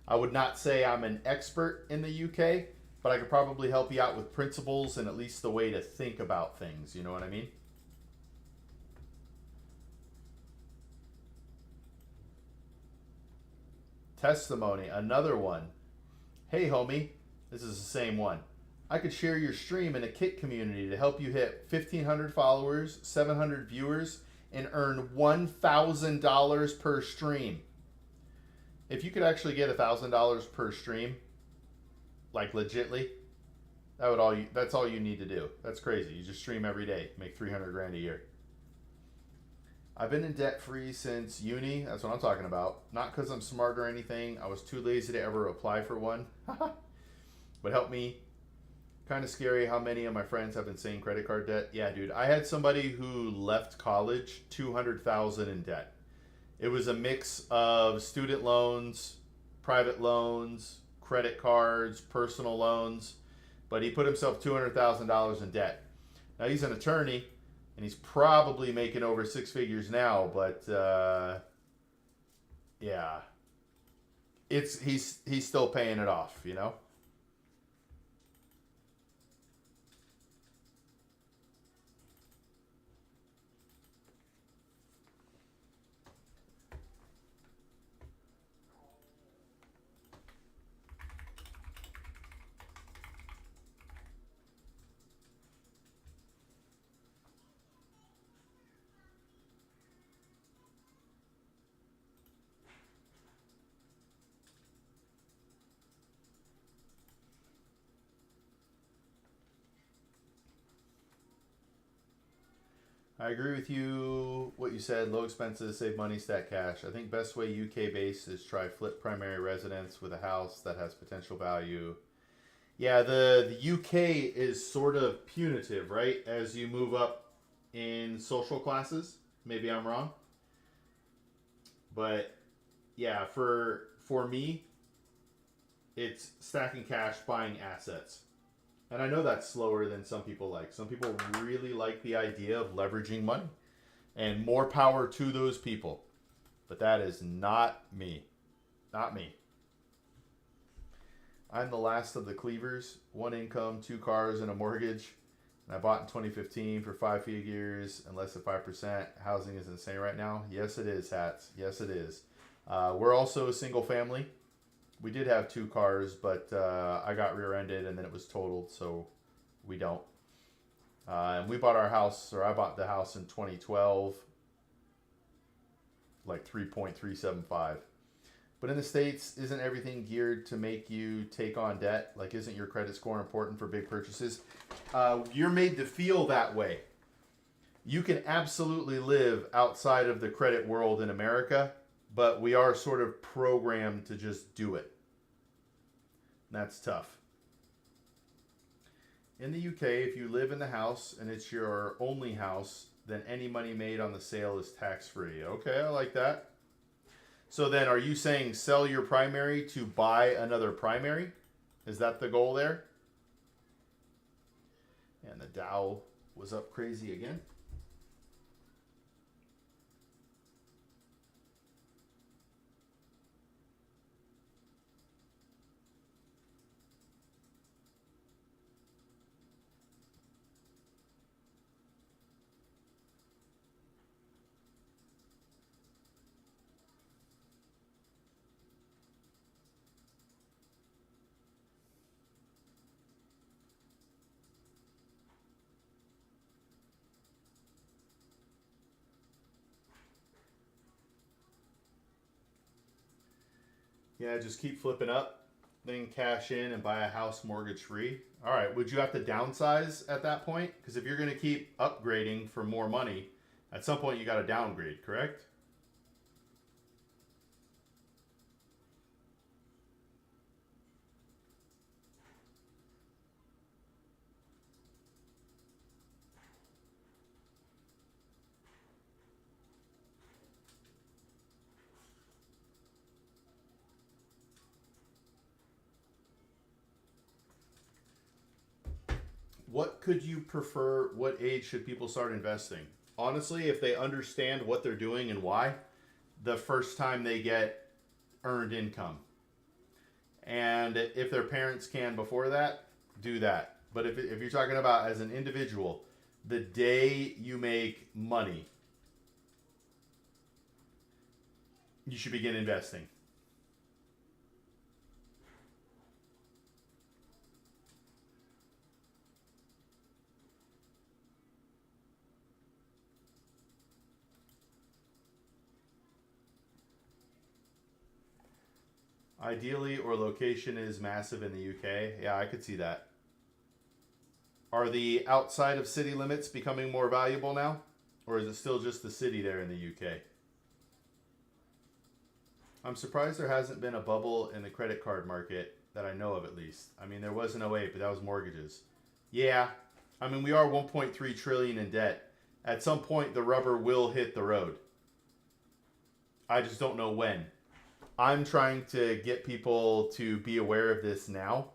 S1: I would not say I'm an expert in the UK, but I could probably help you out with principles and at least the way to think about things. You know what I mean? Testimony, another one. Hey, homie, this is the same one. I could share your stream in a Kit community to help you hit 1,500 followers, 700 viewers, and earn $1,000 per stream. If you could actually get $1,000 per stream, like legitly, that's all you need to do. That's crazy. You just stream every day, make 300 grand a year. I've been in debt free since uni. That's what I'm talking about. Not because I'm smart or anything. I was too lazy to ever apply for one. But help me. Kind of scary how many of my friends have insane credit card debt. Yeah, dude. I had somebody who left college $200,000 in debt. It was a mix of student loans, private loans, credit cards, personal loans, but he put himself $200,000 in debt. Now he's an attorney, and he's probably making over six figures now. But yeah, he's still paying it off, you know. I agree with you. What you said, low expenses, save money, stack cash. I think best way UK based is try flip primary residence with a house that has potential value. Yeah, the UK is sort of punitive, right? As you move up in social classes. Maybe I'm wrong. But yeah, for me, it's stacking cash, buying assets. And I know that's slower than some people like. Some people really like the idea of leveraging money. And more power to those people. But that is not me. Not me. I'm the last of the Cleavers. One income, two cars, and a mortgage. And I bought in 2015 for 5 figures and less than 5%. Housing is insane right now. Yes, it is, Hats. Yes, it is. We're also a single family. We did have 2 cars, but I got rear-ended and then it was totaled, so we don't. And we bought our house, or I bought the house in 2012, like 3.375. But in the States, isn't everything geared to make you take on debt? Like, isn't your credit score important for big purchases? You're made to feel that way. You can absolutely live outside of the credit world in America, but we are sort of programmed to just do it. That's tough. In the UK, if you live in the house and it's your only house, then any money made on the sale is tax-free. Okay, I like that. So then are you saying sell your primary to buy another primary? Is that the goal there? And the Dow was up crazy again. Yeah, just keep flipping up, then cash in and buy a house mortgage free. All right, would you have to downsize at that point? Because if you're going to keep upgrading for more money, at some point you got to downgrade, correct? What could you prefer? What age should people start investing? Honestly, if they understand what they're doing and why, the first time they get earned income. And if their parents can before that, do that. But if you're talking about as an individual, the day you make money, you should begin investing. Ideally, or location is massive in the UK. Yeah, I could see that. Are the outside of city limits becoming more valuable now? Or is it still just the city there in the UK? I'm surprised there hasn't been a bubble in the credit card market that I know of, at least. I mean, there was in '08, but that was mortgages. Yeah, I mean, we are 1.3 trillion in debt. At some point, the rubber will hit the road. I just don't know when. I'm trying to get people to be aware of this now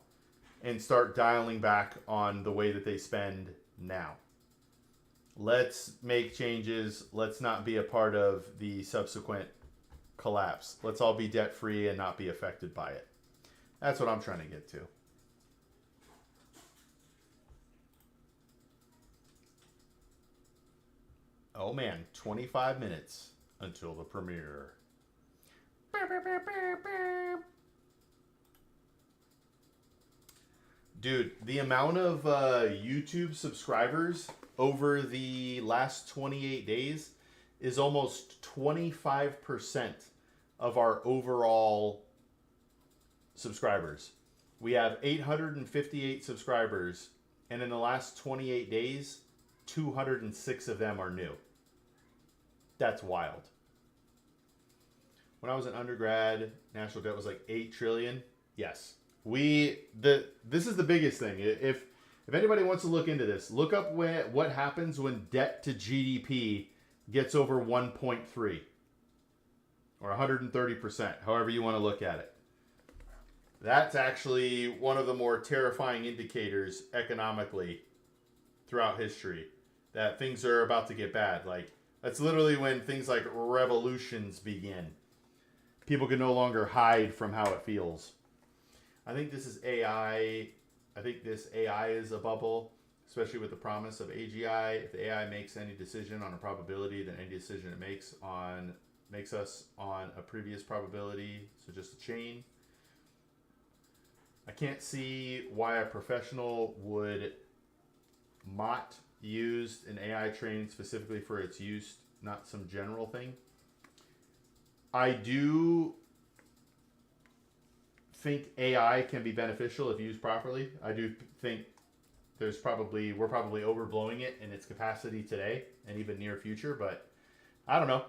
S1: and start dialing back on the way that they spend now. Let's make changes. Let's not be a part of the subsequent collapse. Let's all be debt free and not be affected by it. That's what I'm trying to get to. Oh man, 25 minutes until the premiere. Dude, the amount of YouTube subscribers over the last 28 days is almost 25% of our overall subscribers. We have 858 subscribers, and in the last 28 days, 206 of them are new. That's wild. When I was an undergrad, national debt was like 8 trillion. Yes. This is the biggest thing. If anybody wants to look into this, look up what happens when debt to GDP gets over 1.3 or 130%, however you want to look at it. That's actually one of the more terrifying indicators economically throughout history that things are about to get bad. Like, that's literally when things like revolutions begin. People can no longer hide from how it feels. I think this is AI. I think this AI is a bubble. especially with the promise of AGI. If the AI makes any decision on a probability, then any decision it makes us on a previous probability, so just a chain. I can't see why a professional would not use an AI trained specifically for its use, not some general thing. I do think AI can be beneficial if used properly. I do think we're probably overblowing it in its capacity today and even near future, but I don't know.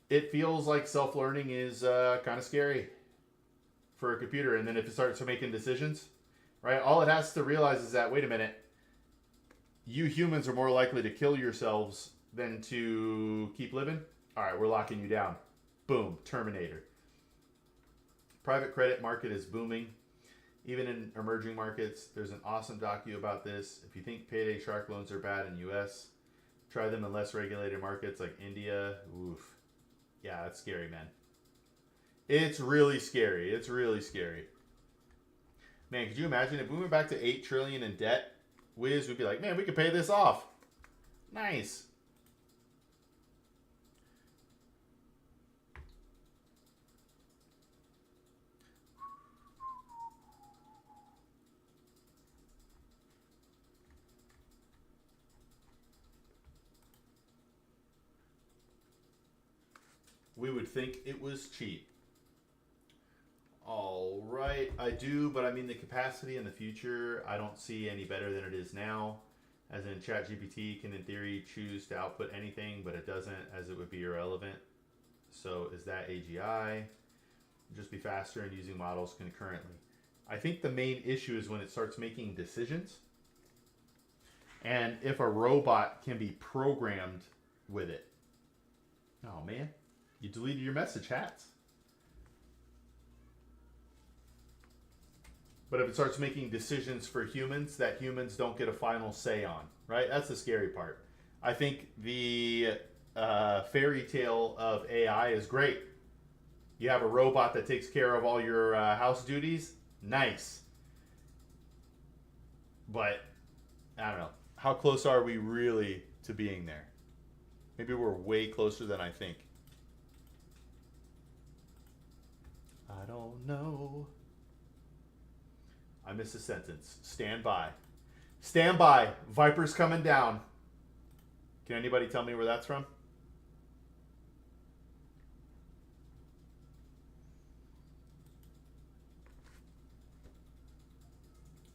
S1: It feels like self-learning is kind of scary for a computer, and then if it starts making decisions, right, all it has to realize is that, wait a minute, you humans are more likely to kill yourselves than to keep living. All right, we're locking you down. Boom, Terminator. Private credit market is booming. Even in emerging markets, there's an awesome docu about this. If you think payday shark loans are bad in the U.S., try them in less regulated markets like India. Oof. Yeah, that's scary, man. It's really scary. It's really scary. Man, could you imagine if we went back to $8 trillion in debt? Wiz would be like, man, we could pay this off. Nice. We would think it was cheap. All right, I do, but I mean the capacity in the future, I don't see any better than it is now. As in, ChatGPT can in theory choose to output anything, but it doesn't, as it would be irrelevant. So is that AGI? Just be faster in using models concurrently. I think the main issue is when it starts making decisions, and if a robot can be programmed with it. Oh man, you deleted your message, Hats. But if it starts making decisions for humans that humans don't get a final say on, right? That's the scary part. I think the fairy tale of AI is great. You have a robot that takes care of all your house duties. Nice. But, I don't know. How close are we really to being there? Maybe we're way closer than I think. I don't know. I missed a sentence. Stand by. Stand by. Viper's coming down. Can anybody tell me where that's from?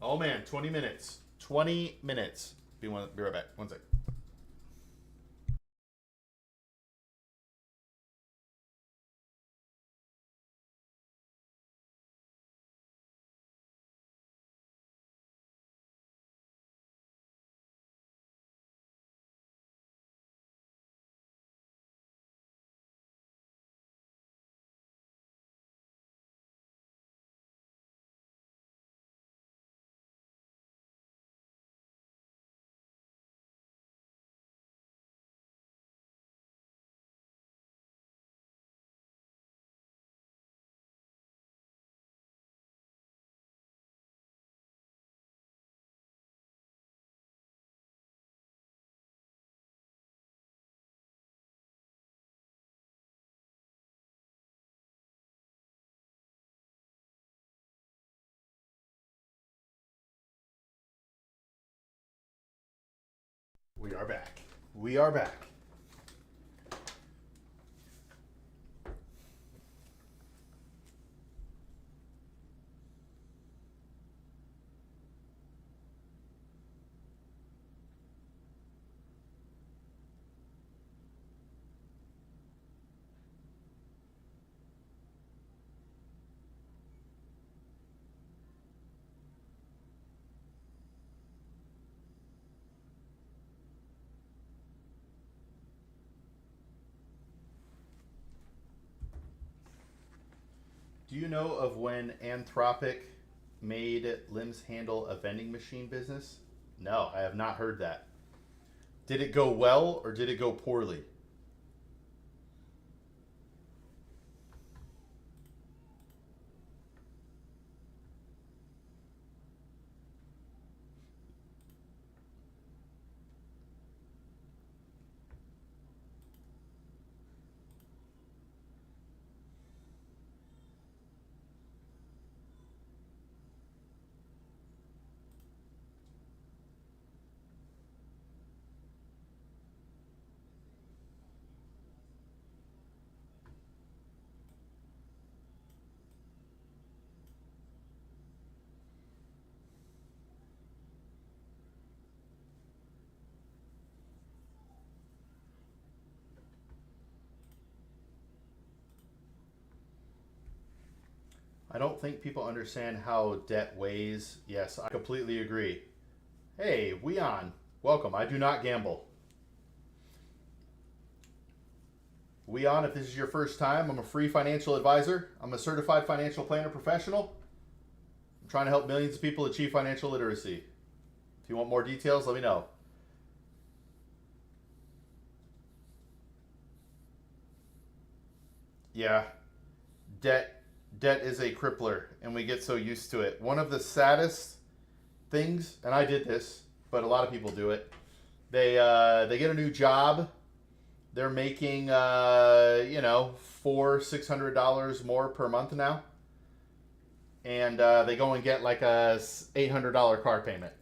S1: Oh man, 20 minutes. 20 minutes. Be right back. One sec. We are back. We are back. Do you know of when Anthropic made Limbs handle a vending machine business? No, I have not heard that. Did it go well or did it go poorly? I don't think people understand how debt weighs. Yes, I completely agree. Hey, Weon, welcome. I do not gamble. Weon, if this is your first time, I'm a free financial advisor. I'm a certified financial planner professional. I'm trying to help millions of people achieve financial literacy. If you want more details, let me know. Yeah, debt debt is a crippler, and we get so used to it. One of the saddest things, and I did this, but a lot of people do it. They get a new job. They're making $400-600 more per month now, and they go and get like a $800 car payment.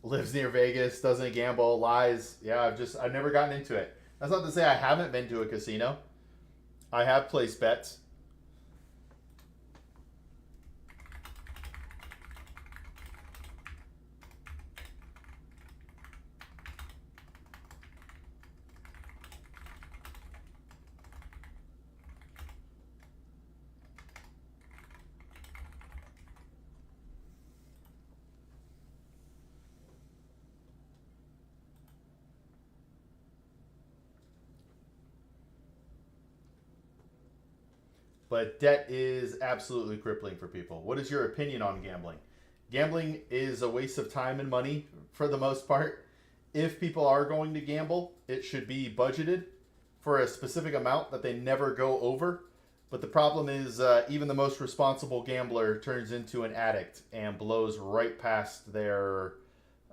S1: Lives near Vegas, doesn't gamble, lies. Yeah, I've never gotten into it. That's not to say I haven't been to a casino. I have placed bets. But debt is absolutely crippling for people. What is your opinion on gambling? Gambling is a waste of time and money for the most part. If people are going to gamble, it should be budgeted for a specific amount that they never go over. But the problem is, even the most responsible gambler turns into an addict and blows right past their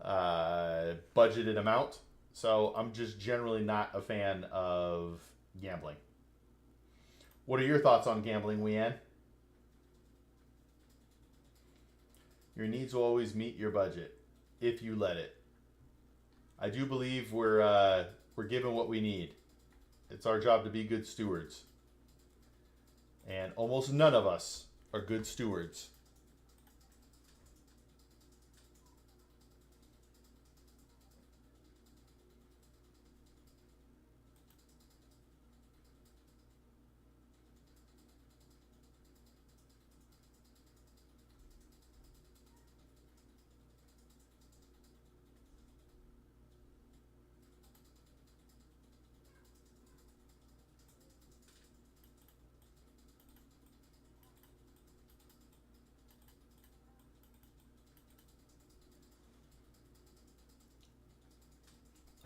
S1: budgeted amount. So I'm just generally not a fan of gambling. What are your thoughts on gambling, Weanne? Your needs will always meet your budget if you let it. I do believe we're given what we need. It's our job to be good stewards, and almost none of us are good stewards.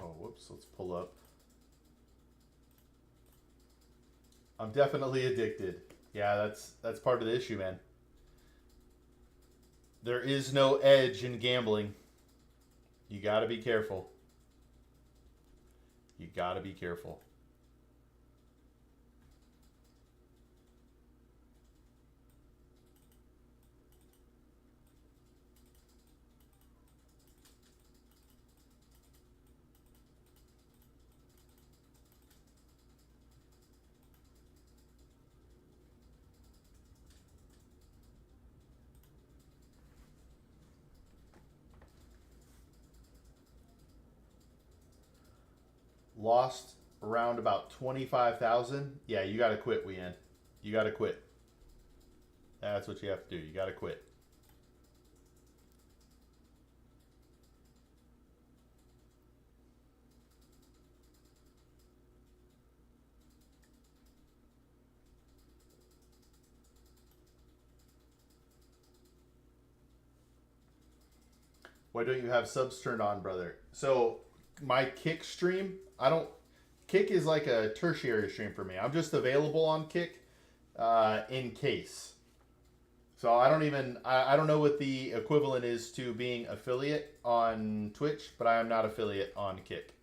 S1: Oh, whoops. Let's pull up. I'm definitely addicted. Yeah, that's part of the issue, man. There is no edge in gambling. You got to be careful. You got to be careful. Lost around about 25,000. Yeah, you got to quit, Wean. You got to quit. That's what you have to do. You got to quit. Why don't you have subs turned on, brother? So my Kick stream, I don't. Kick is like a tertiary stream for me. I'm just available on Kick in case. So I don't even. I don't know what the equivalent is to being affiliate on Twitch, but I am not affiliate on Kick.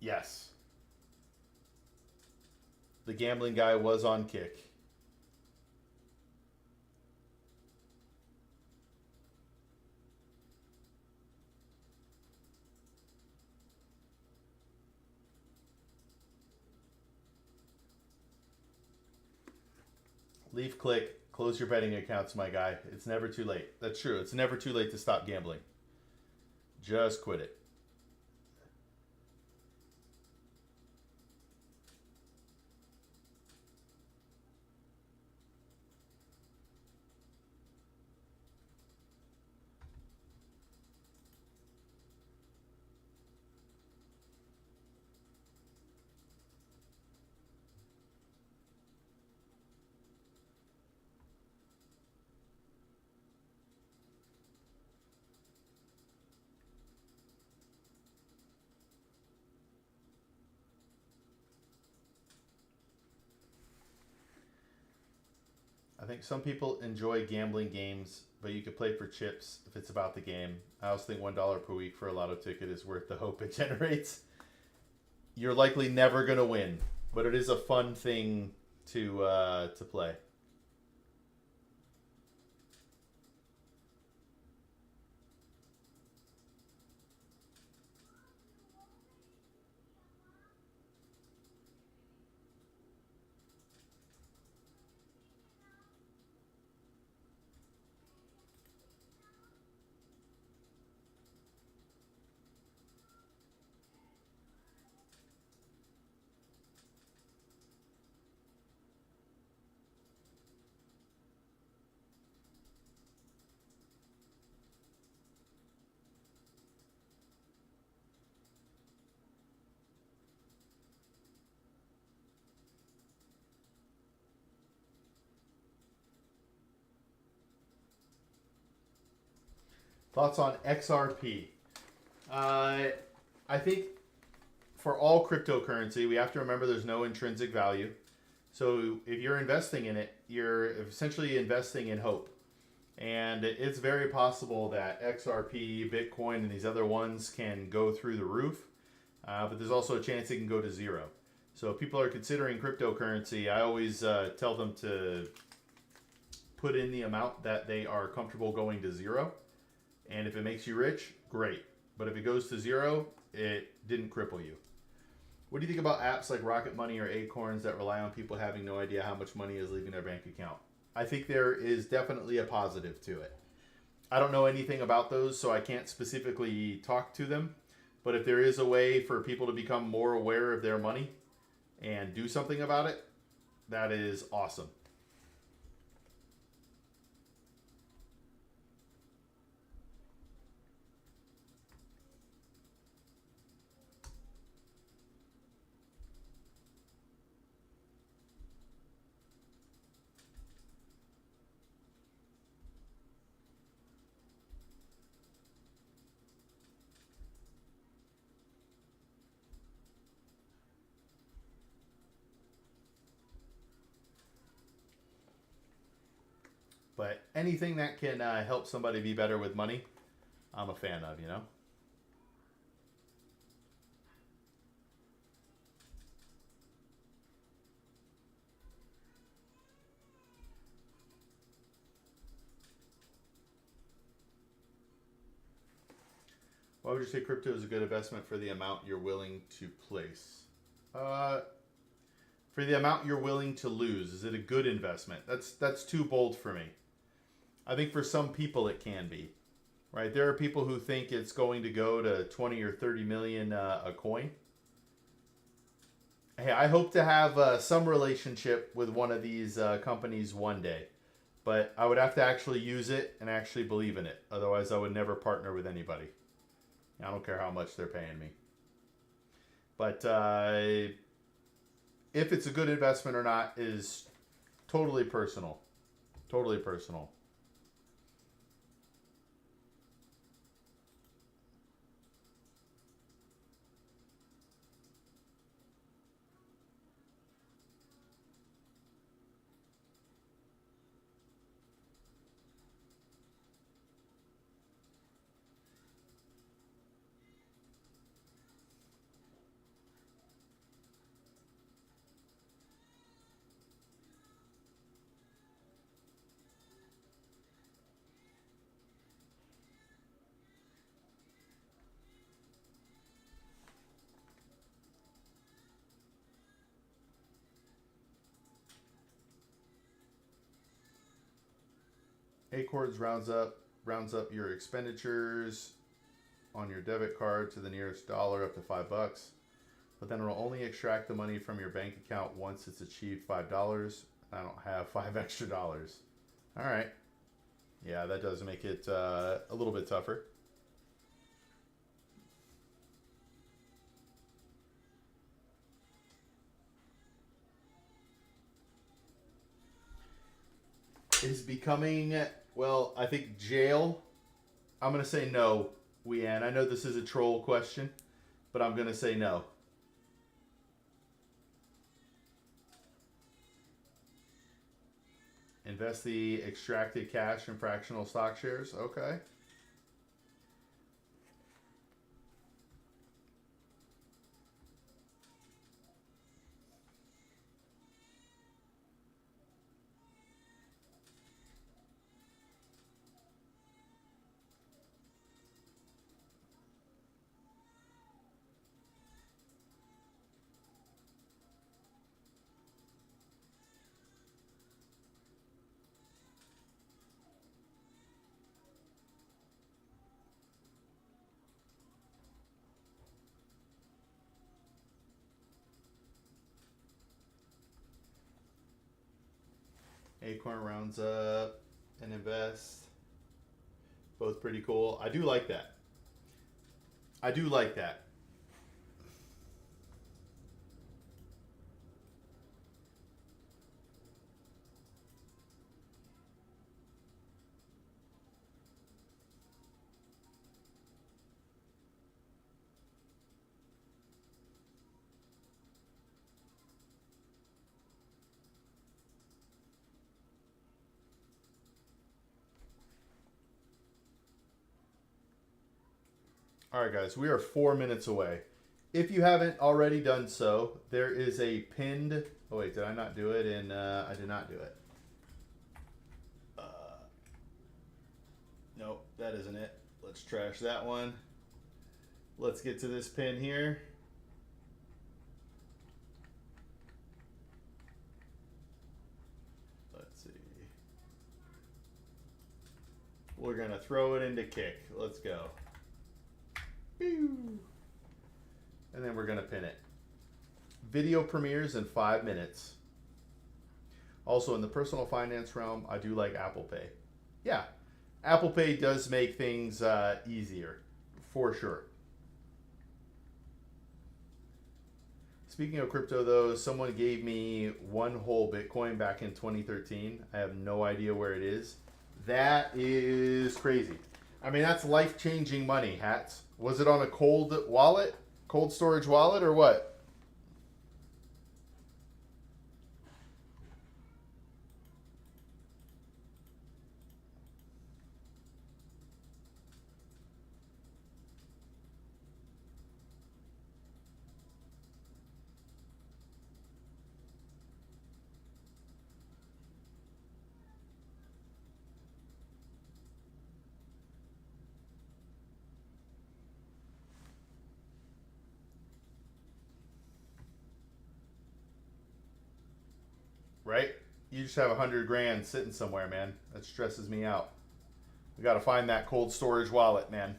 S1: Yes, the gambling guy was on Kick. Leave click, close your betting accounts, my guy. It's never too late. That's true. It's never too late to stop gambling. Just quit it. I think some people enjoy gambling games, but you could play for chips if it's about the game. I also think $1 per week for a lotto ticket is worth the hope it generates. You're likely never going to win, but it is a fun thing to play. Thoughts on XRP? Uh, I think for all cryptocurrency, we have to remember there's no intrinsic value. So if you're investing in it, you're essentially investing in hope. And it's very possible that XRP, Bitcoin, and these other ones can go through the roof. But there's also a chance it can go to zero. So if people are considering cryptocurrency, I always tell them to put in the amount that they are comfortable going to zero. And if it makes you rich, great. But if it goes to zero, it didn't cripple you. What do you think about apps like Rocket Money or Acorns that rely on people having no idea how much money is leaving their bank account? I think there is definitely a positive to it. I don't know anything about those, so I can't specifically talk to them. But if there is a way for people to become more aware of their money and do something about it, that is awesome. But anything that can help somebody be better with money, I'm a fan of, you know? Why would you say crypto is a good investment for the amount you're willing to place? Uh, for the amount you're willing to lose, is it a good investment? That's too bold for me. I think for some people it can be, right? There are people who think it's going to go to 20 or 30 million a coin. Hey, I hope to have some relationship with one of these companies one day, but I would have to actually use it and actually believe in it. Otherwise, I would never partner with anybody. I don't care how much they're paying me. But if it's a good investment or not is totally personal. Totally personal. Acorns rounds up your expenditures on your debit card to the nearest dollar up to $5, but then it'll only extract the money from your bank account once it's achieved $5. I don't have $5 extra. All right. Yeah, that does make it a little bit tougher. Is becoming, well, I think jail. I'm going to say no, Weanne. I know this is a troll question, but I'm going to say no. Invest the extracted cash in fractional stock shares. Okay. Acorn rounds up and invest. Both pretty cool. I do like that. I do like that. All right, guys, we are 4 minutes away. If you haven't already done so, there is a pinned. Oh wait, did I not do it? And I did not do it. Nope, that isn't it. Let's trash that one. Let's get to this pin here. Let's see. We're gonna throw it into kick. Let's go. And then we're going to pin it. Video premieres in 5 minutes. Also, in the personal finance realm, I do like Apple Pay. Yeah, Apple Pay does make things easier, for sure. Speaking of crypto, though, someone gave me one whole Bitcoin back in 2013. I have no idea where it is. That is crazy. I mean, that's life-changing money, Hats. Was it on a cold wallet? Cold storage wallet or what? Right? You just have 100 grand sitting somewhere, man. That stresses me out. We got to find that cold storage wallet, man.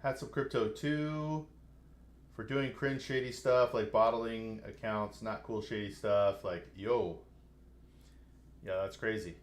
S1: Had some crypto too for doing cringe shady stuff like bottling accounts, not cool shady stuff like yo. Yeah, that's crazy.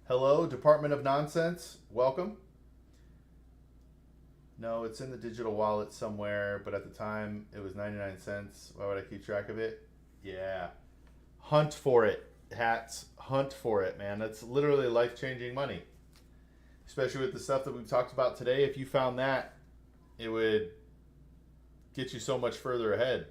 S1: Hello, Department of Nonsense. Welcome. No, it's in the digital wallet somewhere, but at the time it was 99 cents. Why would I keep track of it? Yeah. Hunt for it, hats. Hunt for it, man. That's literally life-changing money. Especially with the stuff that we've talked about today. If you found that, it would get you so much further ahead.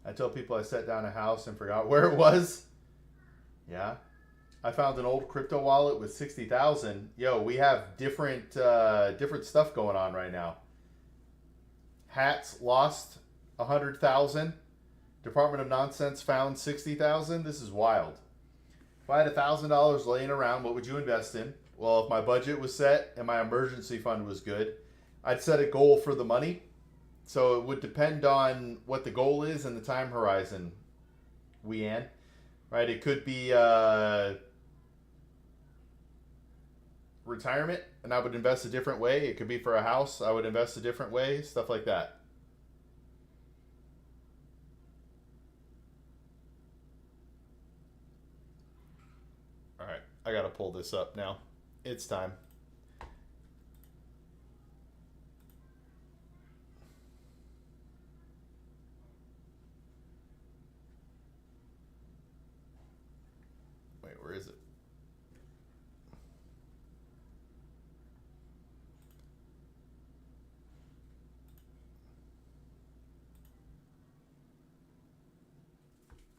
S1: I tell people I set down a house and forgot where it was. Yeah. I found an old crypto wallet with 60,000. Yo, we have different stuff going on right now. Hats lost 100,000. Department of Nonsense found 60,000. This is wild. If I had $1,000 laying around, what would you invest in? Well, if my budget was set and my emergency fund was good, I'd set a goal for the money. So it would depend on what the goal is and the time horizon, Weanne. Right? It could be retirement, and I would invest a different way. It could be for a house. I would invest a different way. Stuff like that. All right. I got to pull this up now. It's time. Where is it?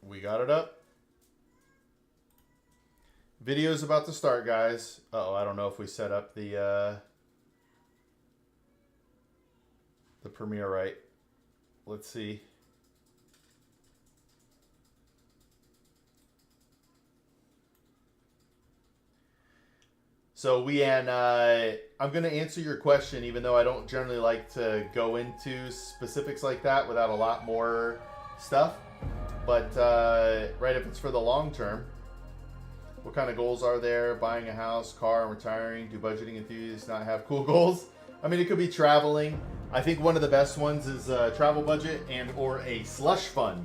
S1: We got it up. Video's about to start, guys. Uh-oh, I don't know if we set up the premiere right. Let's see. So, Weanne, I'm going to answer your question, even though I don't generally like to go into specifics like that without a lot more stuff. But, right, if it's for the long term, what kind of goals are there? Buying a house, car, retiring? Do budgeting enthusiasts not have cool goals? I mean, it could be traveling. I think one of the best ones is a travel budget and or a slush fund.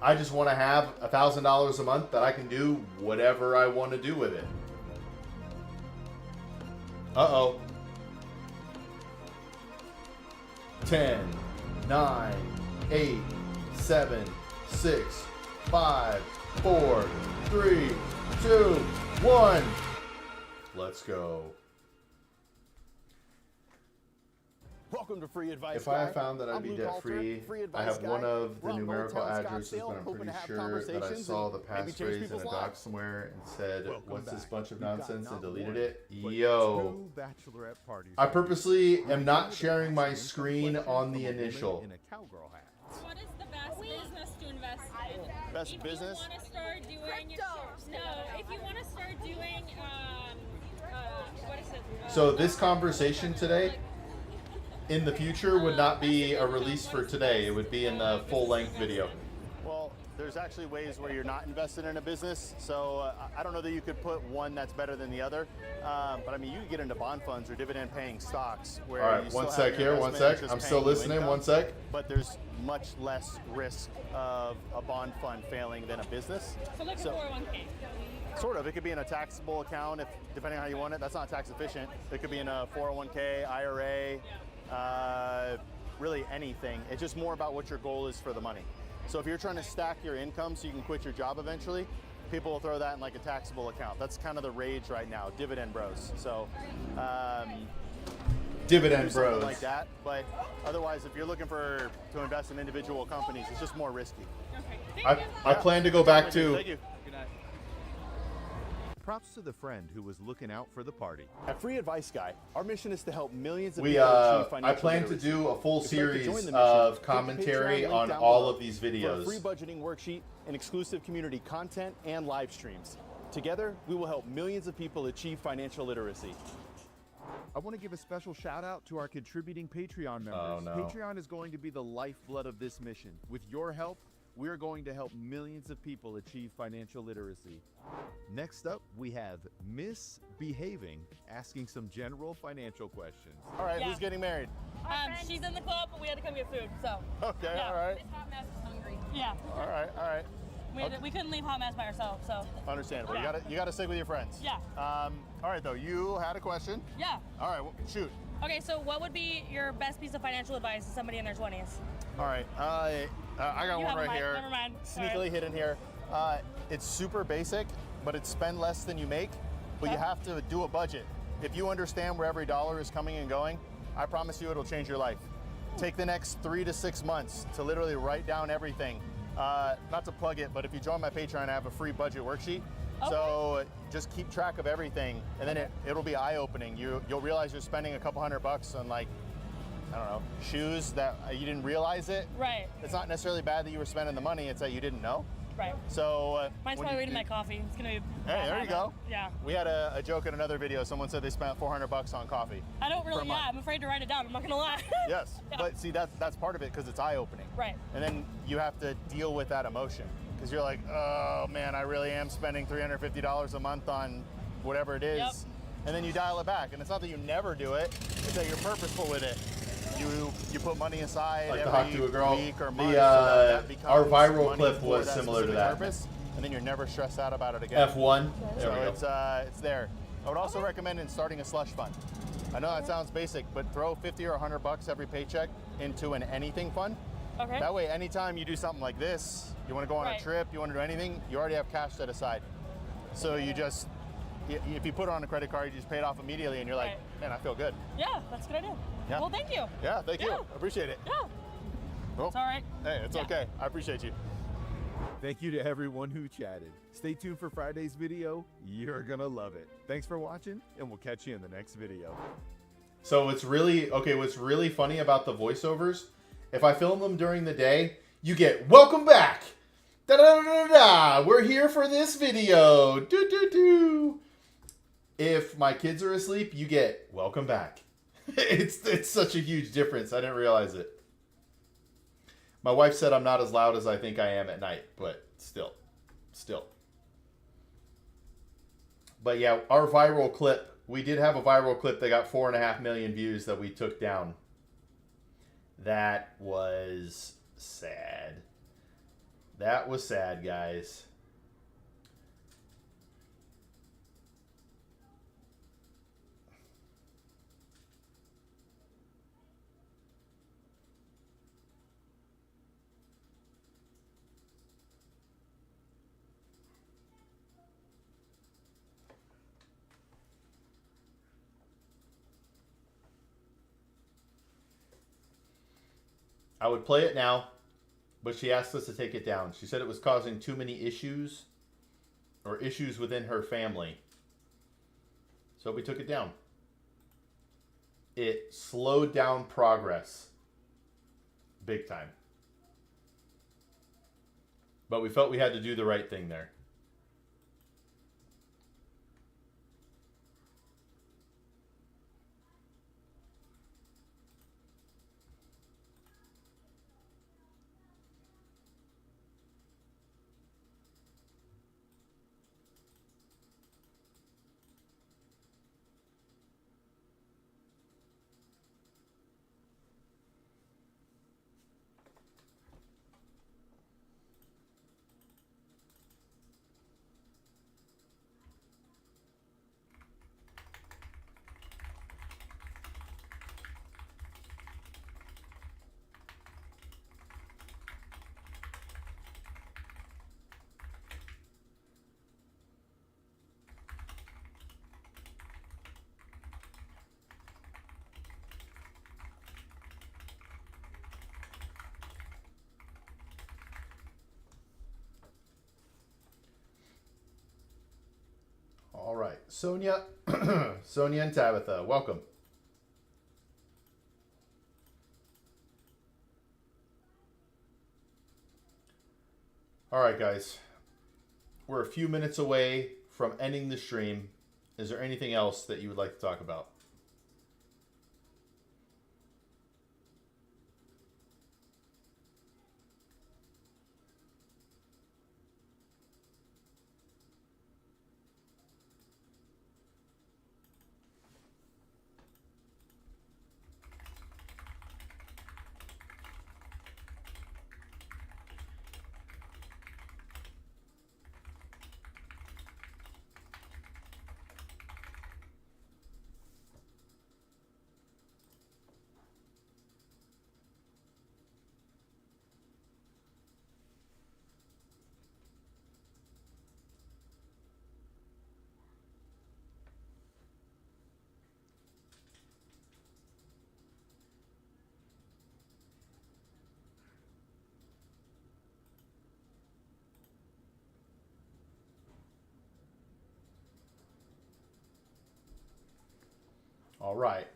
S1: I just want to have $1,000 a month that I can do whatever I want to do with it. Uh-oh. 10, 9, 8, 7, 6, 5, 4, 3, 2, 1. Let's go.
S2: Welcome to Free Advice.
S1: If I found that I'd be debt free, I have one of the numerical addresses, but I'm pretty sure that I saw the passphrase in a doc somewhere and said, "What's this bunch of nonsense?" and deleted it. Yo. I purposely am not sharing my screen on the initial.
S3: What is the best business to invest in?
S2: Best business?
S3: If you want to start doing if you want to start doing what is it?
S1: So this conversation today, in the future, would not be a release for today. It would be in the full-length video.
S2: Well, there's actually ways where you're not invested in a business. So I don't know that you could put one that's better than the other. But I mean, you could get into bond funds or dividend-paying stocks. Where
S1: all right, one sec here, one sec. I'm still listening, one sec.
S2: But there's much less risk of a bond fund failing than a business.
S3: So like a 401k.
S2: Sort of. It could be in a taxable account, if depending on how you want it. That's not tax efficient. It could be in a 401k, IRA. Really anything. It's just more about what your goal is for the money. So if you're trying to stack your income so you can quit your job eventually, people will throw that in like a taxable account. That's kind of the rage right now, dividend bros. So
S1: dividend bros
S2: like that. But otherwise, if you're looking to invest in individual companies, it's just more risky.
S3: Okay.
S1: I plan to go back to.
S2: Thank you.
S4: Props to the friend who was looking out for the party.
S2: At Free Advice Guy, our mission is to help millions of
S1: We
S2: people achieve financial
S1: I plan to
S2: literacy.
S1: do a full
S2: If you'd like to join
S1: series
S2: the mission,
S1: of
S2: click the
S1: commentary
S2: Patreon link
S1: on
S2: down
S1: all
S2: below
S1: of these
S2: for a
S1: videos.
S2: free budgeting worksheet and exclusive community content and live streams. Together, we will help millions of people achieve financial literacy.
S4: I want to give a special shout out to our contributing Patreon members.
S1: Oh, no.
S4: Patreon is going to be the lifeblood of this mission. With your help, we're going to help millions of people achieve financial literacy. Next up, we have Misbehaving, asking some general financial questions.
S2: All right,
S3: Yeah.
S2: who's getting married?
S3: She's in the club, but we had to come get food, so.
S2: Okay,
S3: Yeah.
S2: all right.
S5: This hot mess is hungry.
S3: Yeah.
S2: All right, all right.
S3: We couldn't leave Hot Mess by ourselves, so.
S2: Understandable.
S3: Yeah.
S2: You gotta stick with your friends.
S3: Yeah.
S2: All right, though. You had a question.
S3: Yeah.
S2: All right, well, shoot.
S3: Okay, so what would be your best piece of financial advice to somebody in their 20s?
S2: All right. I got
S3: You
S2: one
S3: have
S2: right
S3: mine.
S2: here.
S3: Never mind.
S2: Sneakily
S3: All right.
S2: hidden here. It's super basic, but it's spend less than you make. But you
S3: Okay.
S2: have to do a budget. If you understand where every dollar is coming and going, I promise you it'll change your life. Take the next 3 to 6 months to literally write down everything. Not to plug it, but if you join my Patreon, I have a free budget worksheet.
S3: Okay.
S2: So just keep track of everything, and then it'll be eye-opening. You'll realize you're spending a couple $100 on, like, I don't know, shoes that you didn't realize it.
S3: Right.
S2: It's not necessarily bad that you were spending the money, it's that you didn't know.
S3: Right.
S2: So
S3: Mine's
S2: when
S3: probably
S2: you
S3: waiting
S2: do-
S3: my coffee. It's gonna be.
S2: Hey, there you go.
S3: Yeah.
S2: We had a joke in another video. Someone said they spent $400 on coffee.
S3: I don't really.
S2: Per month.
S3: Yeah, I'm afraid to write it down. I'm not gonna lie.
S2: Yes,
S3: Yeah.
S2: but see, that's part of it because it's eye-opening.
S3: Right.
S2: And then you have to deal with that emotion because you're like, oh man, I really am spending $350 a month on whatever it is.
S3: Yep.
S2: And then you dial it back. And it's not that you never do it, it's that you're purposeful with it. You put money aside
S1: Like to
S2: every
S1: talk to a girl.
S2: week or
S1: The,
S2: month. So that becomes
S1: our viral
S2: money
S1: clip
S2: for
S1: was
S2: that
S1: similar to
S2: specific
S1: that.
S2: purpose, and then you're never stressed out about it again.
S1: F1. There
S2: So
S1: we go.
S2: it's there. I would also recommend in starting a slush fund. I know that sounds basic, but throw 50 or $100 every paycheck into an anything fund.
S3: Okay.
S2: That way, anytime you do something like this, you want to go on
S3: Right.
S2: a trip, you want to do anything, you already have cash set aside. So you just, if you put it on a credit card, you just pay it off immediately, and you're like,
S3: Right.
S2: man, I feel good.
S3: Yeah, that's a good idea.
S2: Yeah.
S3: Well, thank you.
S2: Yeah, thank you.
S3: Yeah.
S2: Appreciate it.
S3: Yeah.
S2: Well,
S3: It's all right.
S2: hey, it's
S3: Yeah.
S2: okay. I appreciate you.
S4: Thank you to everyone who chatted. Stay tuned for Friday's video. You're gonna love it. Thanks for watching, and we'll catch you in the next video.
S1: So what's really funny about the voiceovers, if I film them during the day, you get welcome back. Da da da da da. We're here for this video. Do do do. If my kids are asleep, you get welcome back. It's such a huge difference. I didn't realize it. My wife said I'm not as loud as I think I am at night, but still. But yeah, our viral clip, we did have a viral clip that got 4.5 million views that we took down. That was sad. That was sad, guys. I would play it now, but she asked us to take it down. She said it was causing too many issues or issues within her family. So we took it down. It slowed down progress big time. But we felt we had to do the right thing there. All right, Sonia, Sonia and Tabitha, welcome. All right, guys, we're a few minutes away from ending the stream. Is there anything else that you would like to talk about? All right.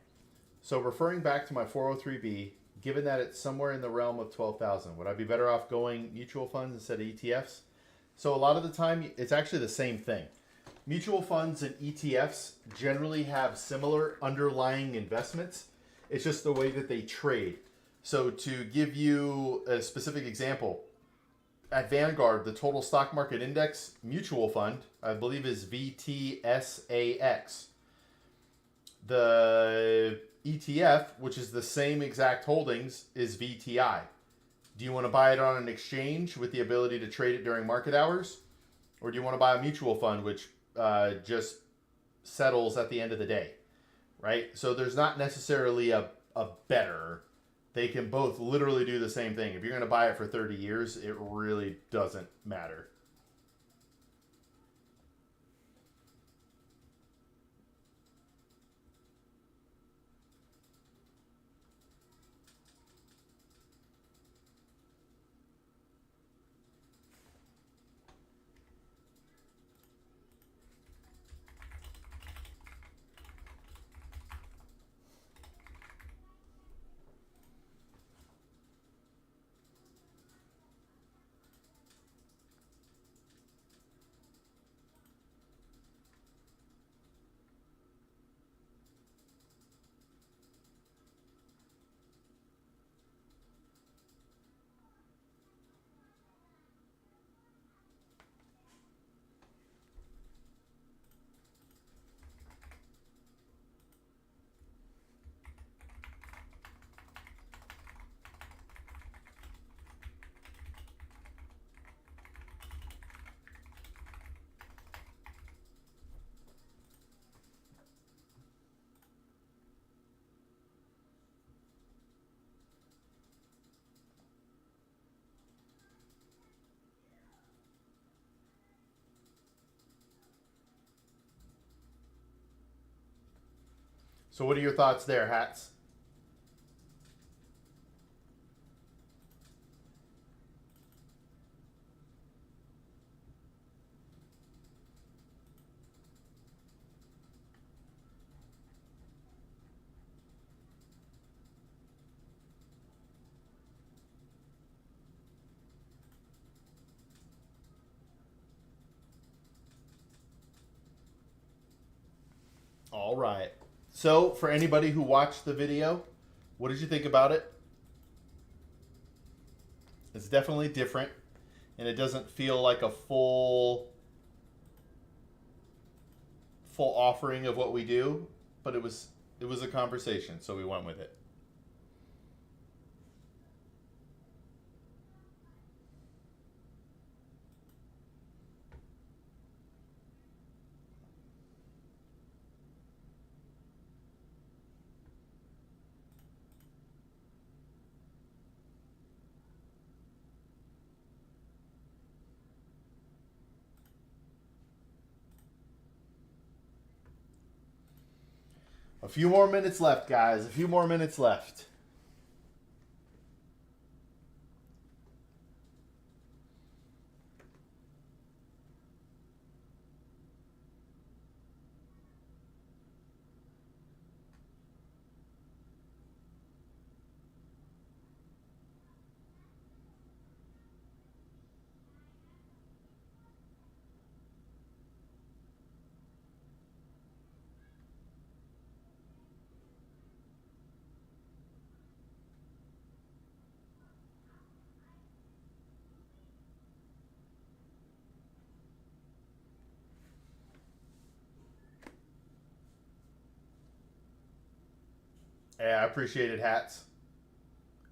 S1: So referring back to my 403b, given that it's somewhere in the realm of 12,000, would I be better off going mutual funds instead of ETFs? So a lot of the time, it's actually the same thing. Mutual funds and ETFs generally have similar underlying investments. It's just the way that they trade. So to give you a specific example, at Vanguard, the total stock market index mutual fund, I believe, is VTSAX. The ETF, which is the same exact holdings, is VTI. Do you want to buy it on an exchange with the ability to trade it during market hours? Or do you want to buy a mutual fund, which just settles at the end of the day, right? So there's not necessarily a better. They can both literally do the same thing. If you're going to buy it for 30 years, it really doesn't matter. So what are your thoughts there, Hats? All right. So for anybody who watched the video, what did you think about it? It's definitely different, and it doesn't feel like a full offering of what we do, but it was a conversation, so we went with it. A few more minutes left, guys. A few more minutes left. Yeah, I appreciate it, Hats.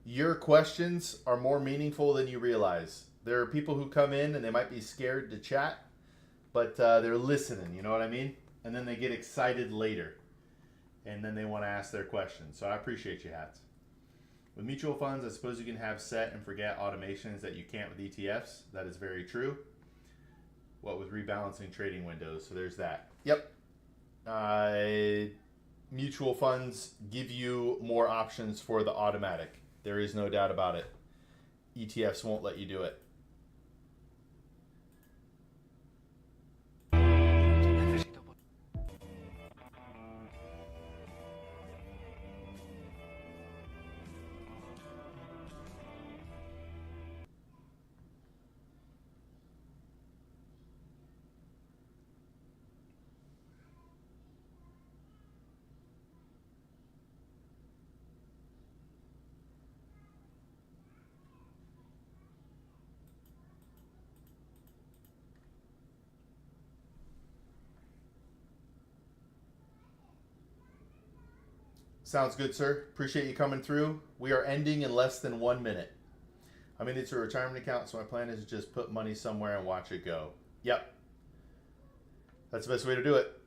S1: Your questions are more meaningful than you realize. There are people who come in and they might be scared to chat, but they're listening, you know what I mean? And then they get excited later, and then they want to ask their questions. So I appreciate you, Hats. With mutual funds, I suppose you can have set and forget automations that you can't with ETFs. That is very true. What with rebalancing trading windows? So there's that. Yep. Mutual funds give you more options for the automatic. There is no doubt about it. ETFs won't let you do it. Sounds good, sir. Appreciate you coming through. We are ending in less than 1 minute. I mean, it's a retirement account, so my plan is to just put money somewhere and watch it go. Yep. That's the best way to do it.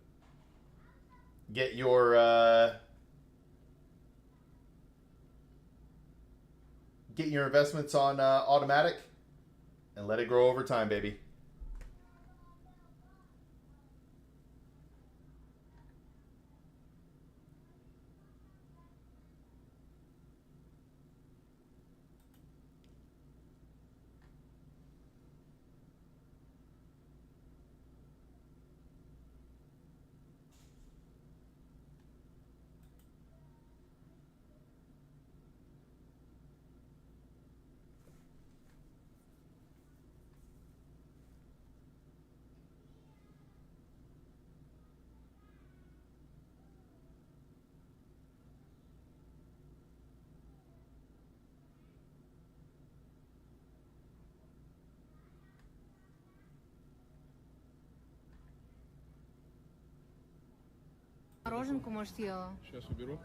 S1: Get your investments on automatic and let it grow over time, baby.
S5: Мороженку, может, съела?
S6: Сейчас уберу.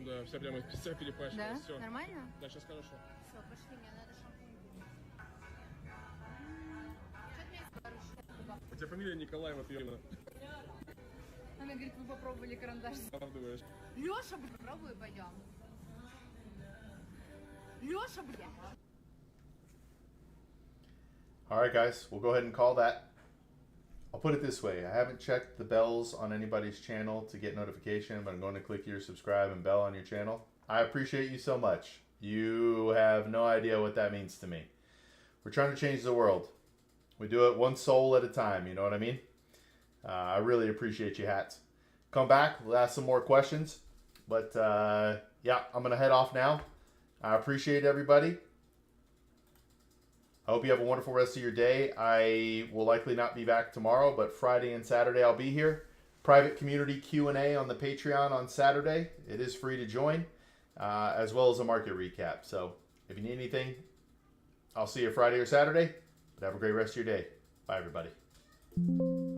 S6: Да, вся прямо вся перепачкалась.
S5: Да?
S6: Все.
S5: Нормально?
S6: Да, сейчас хорошо.
S5: Все, пошли, мне надо шампунь.
S6: У тебя фамилия Николаева, ты ее
S5: Она говорит, вы попробовали карандаш.
S6: оправдываешь.
S5: Леша, блин, попробуй, пойдем. Леша, блин.
S1: All right, guys, we'll go ahead and call that. I'll put it this way. I haven't checked the bells on anybody's channel to get notification, but I'm going to click your subscribe and bell on your channel. I appreciate you so much. You have no idea what that means to me. We're trying to change the world. We do it one soul at a time, you know what I mean? I really appreciate you, hats. Come back, we'll ask some more questions. But yeah, I'm going to head off now. I appreciate everybody. I hope you have a wonderful rest of your day. I will likely not be back tomorrow, but Friday and Saturday I'll be here. Private community Q&A on the Patreon on Saturday. It is free to join, as well as a market recap. So if you need anything, I'll see you Friday or Saturday. But have a great rest of your day. Bye, everybody.